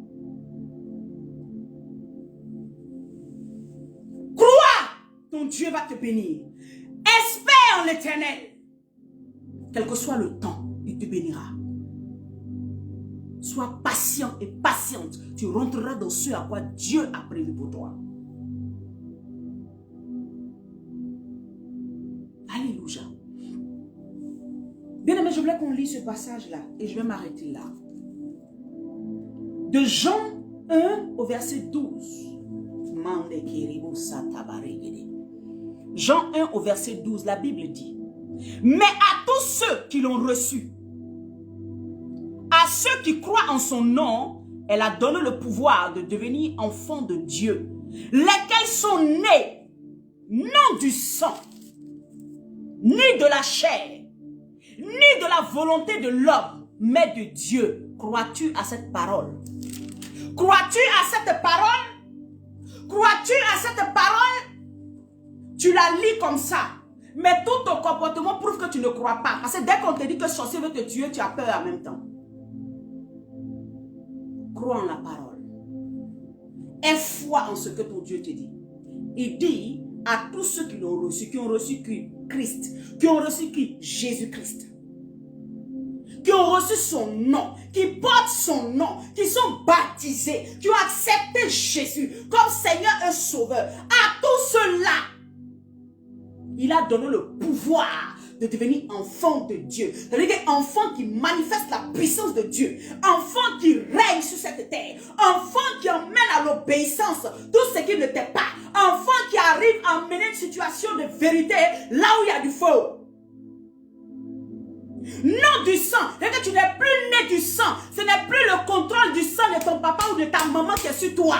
Crois, ton Dieu va te bénir. Espère en l'Éternel. Quel que soit le temps, il te bénira. Sois patient et patiente. Tu rentreras dans ce à quoi Dieu a prévu pour toi. Alléluia. Bien aimé, je voulais qu'on lise ce passage-là et je vais m'arrêter là. De Jean 1 au verset 12. Jean 1 au verset 12, la Bible dit: mais à tous ceux qui l'ont reçu, à ceux qui croient en son nom, elle a donné le pouvoir de devenir enfants de Dieu, lesquels sont nés, non du sang, ni de la chair, ni de la volonté de l'homme, mais de Dieu. Crois-tu à cette parole? Crois-tu à cette parole? Crois-tu à cette parole? Tu la lis comme ça, mais tout ton comportement prouve que tu ne crois pas. Parce que dès qu'on te dit que sorcier veut te tuer, tu as peur en même temps. Crois en la parole. Aie foi en ce que ton Dieu te dit. Il dit à tous ceux qui l'ont reçu, qui ont reçu Christ, qui ont reçu qui? Jésus-Christ, qui ont reçu son nom, qui portent son nom, qui sont baptisés, qui ont accepté Jésus comme Seigneur et Sauveur. À tous ceux-là, il a donné le pouvoir de devenir enfant de Dieu. C'est-à-dire enfant qui manifeste la puissance de Dieu. Enfant qui règne sur cette terre. Enfant qui emmène à l'obéissance tout ce qui ne t'est pas. Enfant qui arrive à mener une situation de vérité là où il y a du faux. Non du sang. C'est-à-dire que tu n'es plus né du sang. Ce n'est plus le contrôle du sang de ton papa ou de ta maman qui est sur toi.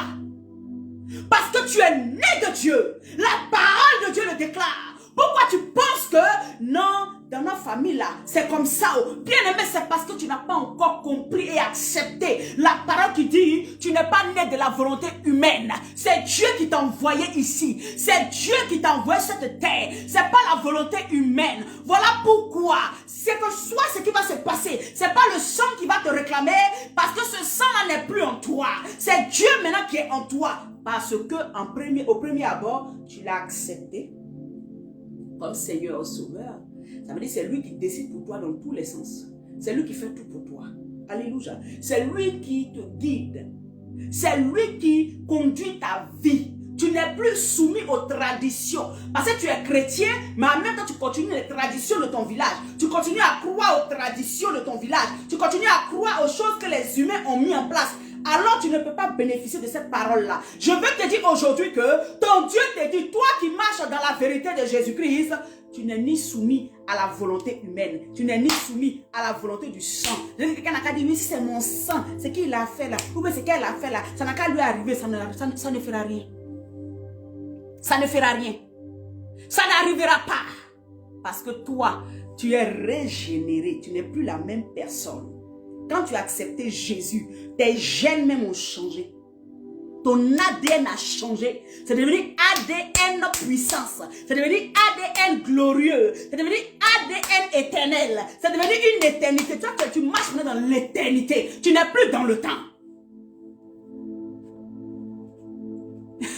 Parce que tu es né de Dieu. La parole de Dieu le déclare. Pourquoi tu penses que non, dans notre famille là, c'est comme ça? Bien aimé, c'est parce que tu n'as pas encore compris et accepté la parole qui dit, tu n'es pas né de la volonté humaine. C'est Dieu qui t'a envoyé ici. C'est Dieu qui t'a envoyé sur cette terre. C'est pas la volonté humaine. Voilà pourquoi, c'est que soit ce qui va se passer, c'est pas le sang qui va te réclamer, parce que ce sang là n'est plus en toi. C'est Dieu maintenant qui est en toi. Parce que au premier abord, tu l'as accepté comme Seigneur Sauveur. Ça veut dire que c'est lui qui décide pour toi dans tous les sens. C'est lui qui fait tout pour toi. Alléluia. C'est lui qui te guide. C'est lui qui conduit ta vie. Tu n'es plus soumis aux traditions. Parce que tu es chrétien, mais en même temps tu continues les traditions de ton village. Tu continues à croire aux traditions de ton village. Tu continues à croire aux choses que les humains ont mis en place. Alors tu ne peux pas bénéficier de cette parole-là. Je veux te dire aujourd'hui que ton Dieu te dit, toi qui marches dans la vérité de Jésus-Christ, tu n'es ni soumis à la volonté humaine. Tu n'es ni soumis à la volonté du sang. Quelqu'un n'a qu'à dire, mais si c'est mon sang, ce qu'il a fait là, ou bien ce qu'elle a fait là, ça n'a qu'à lui arriver, ça ne fera rien. Ça ne fera rien. Ça n'arrivera pas. Parce que toi, tu es régénéré. Tu n'es plus la même personne. Quand tu as accepté Jésus, tes gènes même ont changé. Ton ADN a changé. C'est devenu ADN puissance. C'est devenu ADN glorieux. C'est devenu ADN éternel. C'est devenu une éternité. Tu vois que tu marches maintenant dans l'éternité. Tu n'es plus dans le temps.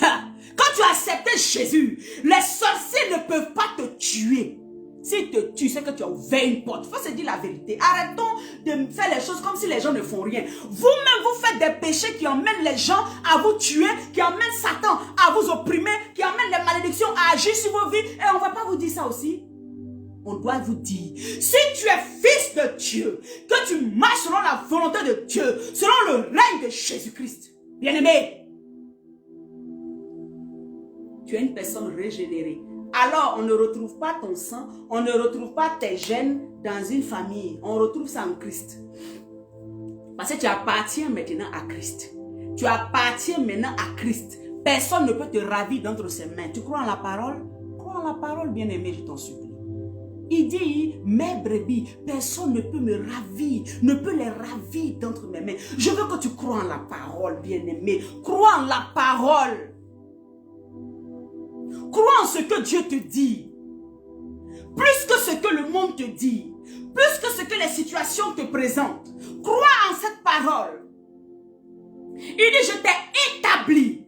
Quand tu as accepté Jésus, les sorciers ne peuvent pas te tuer. S'il te tue, c'est que tu as ouvert une porte. Il faut se dire la vérité. Arrêtons de faire les choses comme si les gens ne font rien. Vous-même, vous faites des péchés qui emmènent les gens à vous tuer, qui emmènent Satan à vous opprimer, qui emmènent les malédictions à agir sur vos vies. Et on ne va pas vous dire ça aussi. On doit vous dire, si tu es fils de Dieu, que tu marches selon la volonté de Dieu, selon le règne de Jésus-Christ. Bien-aimé, tu es une personne régénérée. Alors, on ne retrouve pas ton sang, on ne retrouve pas tes gènes dans une famille. On retrouve ça en Christ. Parce que tu appartiens maintenant à Christ. Tu appartiens maintenant à Christ. Personne ne peut te ravir d'entre ses mains. Tu crois en la parole? Crois en la parole, bien-aimé, je t'en supplie. Il dit, mes brebis, personne ne peut me ravir, ne peut les ravir d'entre mes mains. Je veux que tu crois en la parole, bien-aimé. Crois en la parole. Crois en ce que Dieu te dit. Plus que ce que le monde te dit. Plus que ce que les situations te présentent. Crois en cette parole. Il dit, je t'ai établi.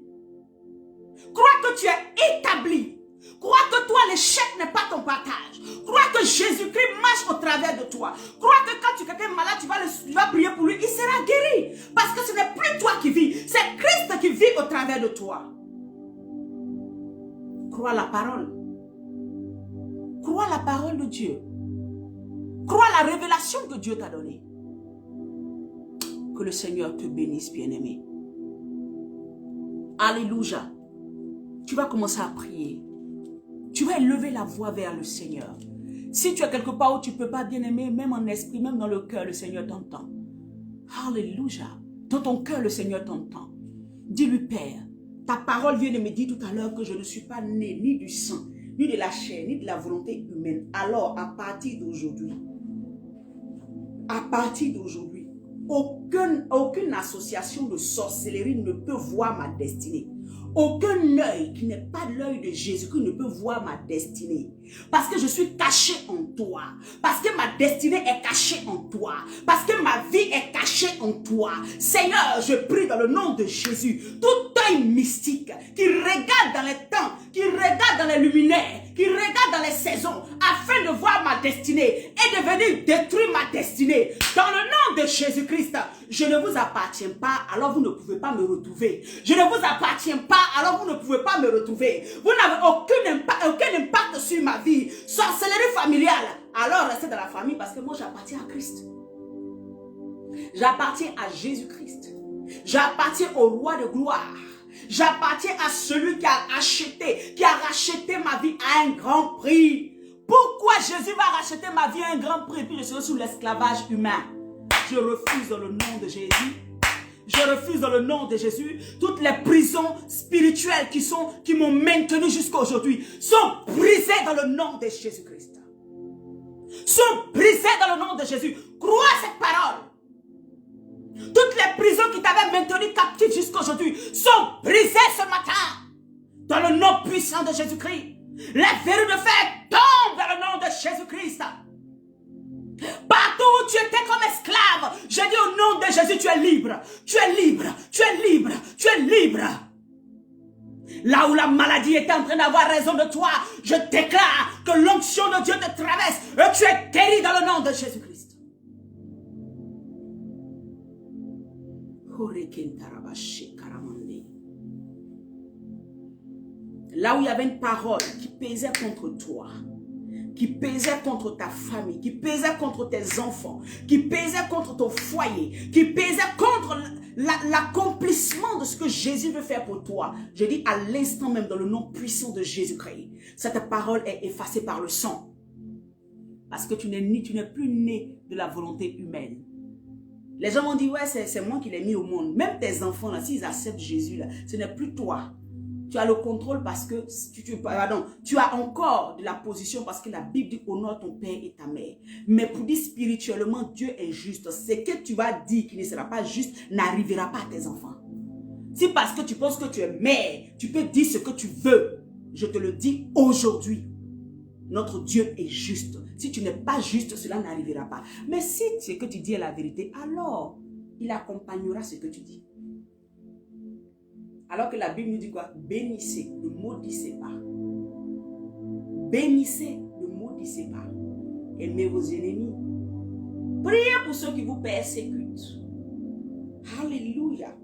Crois que tu es établi. Crois que toi, l'échec n'est pas ton partage. Crois que Jésus-Christ marche au travers de toi. Crois que quand tu es quelqu'un malade, tu vas prier pour lui, il sera guéri. Parce que ce n'est plus toi qui vis, c'est Christ qui vit au travers de toi. Crois la parole. Crois la parole de Dieu. Crois la révélation que Dieu t'a donnée. Que le Seigneur te bénisse, bien-aimé. Alléluia. Tu vas commencer à prier. Tu vas élever la voix vers le Seigneur. Si tu es quelque part où tu ne peux pas, bien-aimé, même en esprit, même dans le cœur, le Seigneur t'entend. Alléluia. Dans ton cœur, le Seigneur t'entend. Dis-lui, Père, ta parole vient de me dire tout à l'heure que je ne suis pas né ni du sang, ni de la chair, ni de la volonté humaine. Alors, à partir d'aujourd'hui, aucune association de sorcellerie ne peut voir ma destinée. Aucun œil qui n'est pas l'œil de Jésus-Christ ne peut voir ma destinée. Parce que je suis caché en toi. Parce que ma destinée est cachée en toi. Parce que ma vie est cachée en toi. Seigneur, je prie dans le nom de Jésus. Tout œil mystique qui regarde dans les temps, qui regarde dans les luminaires, qui regarde dans les saisons, afin de voir ma destinée et de venir détruire ma destinée. Dans le nom de Jésus-Christ, je ne vous appartiens pas, alors vous ne pouvez pas me retrouver. Je ne vous appartiens pas, alors vous ne pouvez pas me retrouver. Vous n'avez aucun impact sur ma vie. Sorcellerie familiale, alors restez dans la famille parce que moi j'appartiens à Christ. J'appartiens à Jésus-Christ. J'appartiens au roi de gloire. J'appartiens à celui qui a racheté ma vie à un grand prix. Pourquoi Jésus va racheter ma vie à un grand prix puis je serai sous l'esclavage humain? Je refuse dans le nom de Jésus. Je refuse dans le nom de Jésus. Toutes les prisons spirituelles qui m'ont maintenu jusqu'à aujourd'hui sont brisées dans le nom de Jésus-Christ. Sont brisées dans le nom de Jésus. Crois cette parole. Toutes les prisons qui t'avaient maintenu captif jusqu'à aujourd'hui sont brisées ce matin. Dans le nom puissant de Jésus-Christ. Les verrous de fer tombent dans le nom de Jésus-Christ. Partout où tu étais comme esclave, je dis au nom de Jésus, tu es libre. Tu es libre. Tu es libre. Tu es libre. Là où la maladie était en train d'avoir raison de toi, je déclare que l'onction de Dieu te traverse et tu es guéri dans le nom de Jésus-Christ. Là où il y avait une parole qui pesait contre toi, qui pesait contre ta famille, qui pesait contre tes enfants, qui pesait contre ton foyer, qui pesait contre l'accomplissement de ce que Jésus veut faire pour toi. Je dis à l'instant même dans le nom puissant de Jésus-Christ, cette parole est effacée par le sang. Parce que tu n'es plus né de la volonté humaine. Les gens m'ont dit, ouais, c'est moi qui l'ai mis au monde. Même tes enfants, là, s'ils acceptent Jésus, là, ce n'est plus toi. Tu as le contrôle parce que tu as encore de la position parce que la Bible dit honore ton père et ta mère. Mais pour dire spirituellement, Dieu est juste. Ce que tu vas dire qui ne sera pas juste n'arrivera pas à tes enfants. Si parce que tu penses que tu es mère, tu peux dire ce que tu veux. Je te le dis aujourd'hui. Notre Dieu est juste. Si tu n'es pas juste, cela n'arrivera pas. Mais si ce que tu dis est la vérité, alors il accompagnera ce que tu dis. Alors que la Bible nous dit quoi? Bénissez, ne maudissez pas. Bénissez, ne maudissez n'appauvrissez pas. Aimez vos ennemis. Priez pour ceux qui vous persécutent. Alléluia.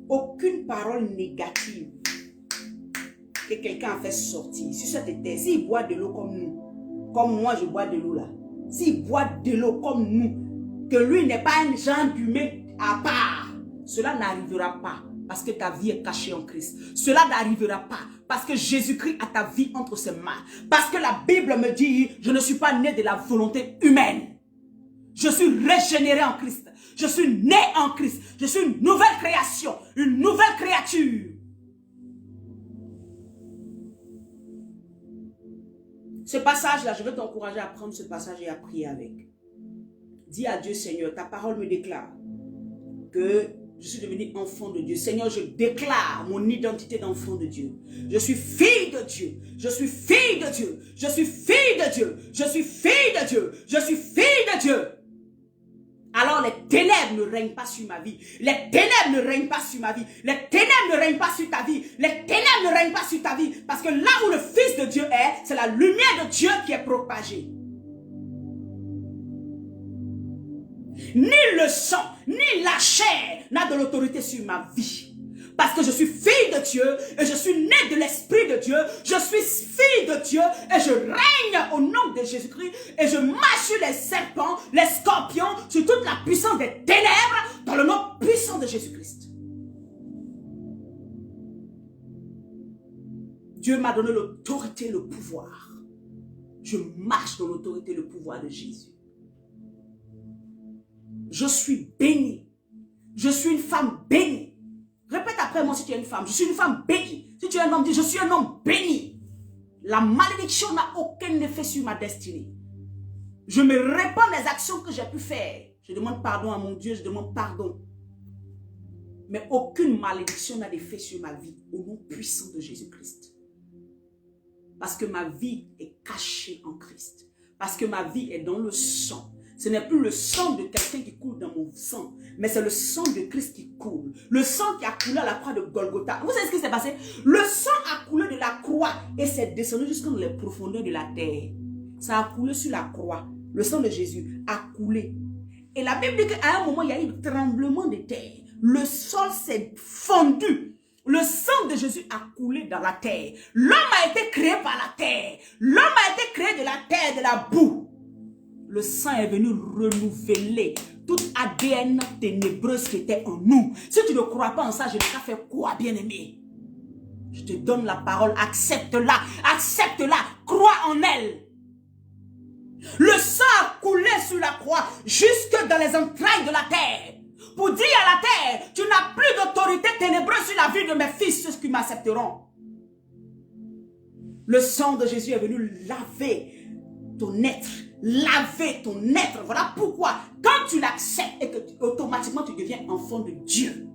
Aucune parole négative que quelqu'un a fait sortir sur cette terre, s'il boit de l'eau comme nous, comme moi je bois de l'eau là, s'il boit de l'eau comme nous, que lui n'est pas un genre d'humain à part, cela n'arrivera pas parce que ta vie est cachée en Christ. Cela n'arrivera pas parce que Jésus-Christ a ta vie entre ses mains. Parce que la Bible me dit, je ne suis pas né de la volonté humaine. Je suis régénéré en Christ. Je suis né en Christ. Je suis une nouvelle création, une nouvelle créature. Ce passage-là, je veux t'encourager à prendre ce passage et à prier avec. Dis à Dieu, Seigneur, ta parole me déclare que je suis devenu enfant de Dieu. Seigneur, je déclare mon identité d'enfant de Dieu. Je suis fille de Dieu. Je suis fille de Dieu. Je suis fille de Dieu. Je suis fille de Dieu. Je suis fille de Dieu. Alors les ténèbres ne règnent pas sur ma vie. Les ténèbres ne règnent pas sur ma vie. Les ténèbres ne règnent pas sur ta vie. Les ténèbres ne règnent pas sur ta vie. Parce que là où le Fils de Dieu est, c'est la lumière de Dieu qui est propagée. Ni le sang, ni la chair n'a de l'autorité sur ma vie. Parce que je suis fille de Dieu et je suis née de l'Esprit de Dieu. Je suis fille de Dieu et je règne au nom de Jésus-Christ. Et je marche sur les serpents, les scorpions, sur toute la puissance des ténèbres dans le nom puissant de Jésus-Christ. Dieu m'a donné l'autorité et le pouvoir. Je marche dans l'autorité et le pouvoir de Jésus. Je suis bénie. Je suis une femme bénie. Répète après moi si tu es une femme. Je suis une femme bénie. Si tu es un homme, dis je suis un homme béni. La malédiction n'a aucun effet sur ma destinée. Je me répands les actions que j'ai pu faire. Je demande pardon à mon Dieu, je demande pardon. Mais aucune malédiction n'a d'effet sur ma vie au nom puissant de Jésus-Christ. Parce que ma vie est cachée en Christ. Parce que ma vie est dans le sang. Ce n'est plus le sang de quelqu'un qui coule dans mon sang, mais c'est le sang de Christ qui coule. Le sang qui a coulé à la croix de Golgotha. Vous savez ce qui s'est passé? Le sang a coulé de la croix et s'est descendu jusqu'à dans les profondeurs de la terre. Ça a coulé sur la croix. Le sang de Jésus a coulé. Et la Bible dit qu'à un moment, il y a eu un tremblement de terre. Le sol s'est fondu. Le sang de Jésus a coulé dans la terre. L'homme a été créé par la terre. L'homme a été créé de la terre, de la boue. Le sang est venu renouveler tout ADN ténébreuse qui était en nous. Si tu ne crois pas en ça, je n'ai qu'à faire quoi, bien-aimé? Je te donne la parole, accepte-la, accepte-la, crois en elle. Le sang a coulé sur la croix jusque dans les entrailles de la terre. Pour dire à la terre, tu n'as plus d'autorité ténébreuse sur la vie de mes fils, ceux qui m'accepteront. Le sang de Jésus est venu laver ton être. Laver ton être. Voilà pourquoi, quand tu l'acceptes et que automatiquement tu deviens enfant de Dieu.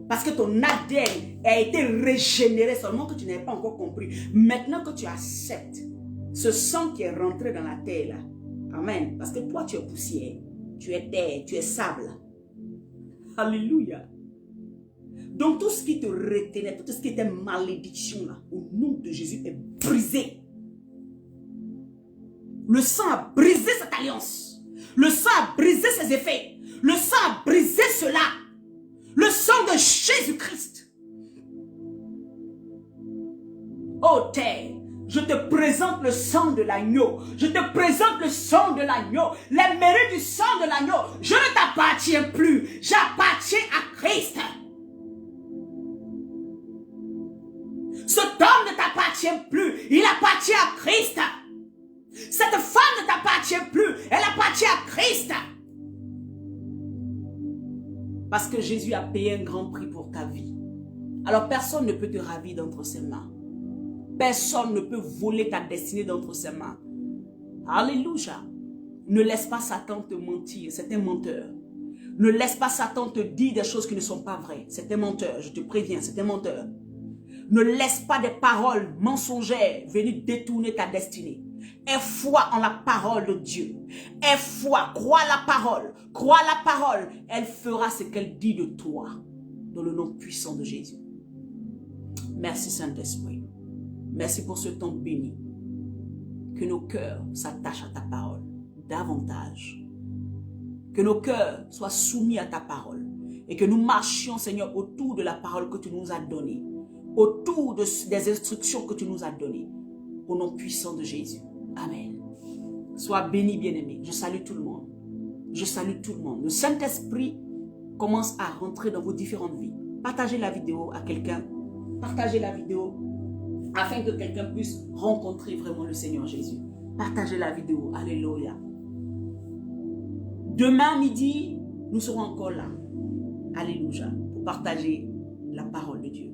Parce que ton ADN a été régénéré, seulement que tu n'avais pas encore compris. Maintenant que tu acceptes ce sang qui est rentré dans la terre là. Amen. Parce que toi tu es poussière, tu es terre, tu es sable. Alléluia. Donc tout ce qui te retenait, tout ce qui était malédiction là, au nom de Jésus est brisé. Le sang a brisé cette alliance. Le sang a brisé ses effets. Le sang a brisé cela. Le sang de Jésus-Christ. Oh terre, je te présente le sang de l'agneau. Je te présente le sang de l'agneau. Les mérites du sang de l'agneau. Je ne t'appartiens plus. J'appartiens à Christ. Cet homme ne t'appartient plus. Il appartient à Christ. Cette femme ne t'appartient plus. Elle appartient à Christ. Parce que Jésus a payé un grand prix pour ta vie. Alors personne ne peut te ravir d'entre ses mains. Personne ne peut voler ta destinée d'entre ses mains. Alléluia. Ne laisse pas Satan te mentir. C'est un menteur. Ne laisse pas Satan te dire des choses qui ne sont pas vraies. C'est un menteur. Je te préviens, c'est un menteur. Ne laisse pas des paroles mensongères venir détourner ta destinée. Aie foi en la parole de Dieu. Aie foi, crois la parole. Crois la parole. Elle fera ce qu'elle dit de toi. Dans le nom puissant de Jésus. Merci Saint-Esprit. Merci pour ce temps béni. Que nos cœurs s'attachent à ta parole davantage. Que nos cœurs soient soumis à ta parole. Et que nous marchions, Seigneur, autour de la parole que tu nous as donnée. Autour des instructions que tu nous as données. Au nom puissant de Jésus. Amen. Sois béni, bien-aimé. Je salue tout le monde. Je salue tout le monde. Le Saint-Esprit commence à rentrer dans vos différentes vies. Partagez la vidéo à quelqu'un. Partagez la vidéo afin que quelqu'un puisse rencontrer vraiment le Seigneur Jésus. Partagez la vidéo. Alléluia. Demain midi, nous serons encore là. Alléluia. Pour partager la parole de Dieu.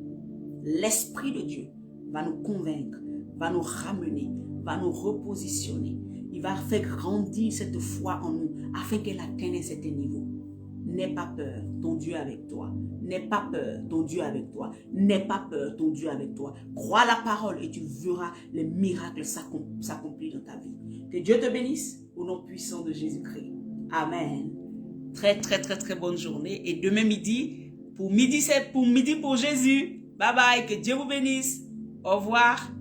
L'Esprit de Dieu va nous convaincre, va nous ramener, va nous repositionner. Il va faire grandir cette foi en nous afin qu'elle atteigne un certain niveau. N'aie pas peur, ton Dieu est avec toi. N'aie pas peur, ton Dieu est avec toi. N'aie pas peur, ton Dieu est avec toi. Crois la parole et tu verras les miracles s'accomplir dans ta vie. Que Dieu te bénisse au nom puissant de Jésus-Christ. Amen. Très, très, très, très bonne journée. Et demain midi, pour midi, c'est pour midi pour Jésus. Bye bye, que Dieu vous bénisse. Au revoir.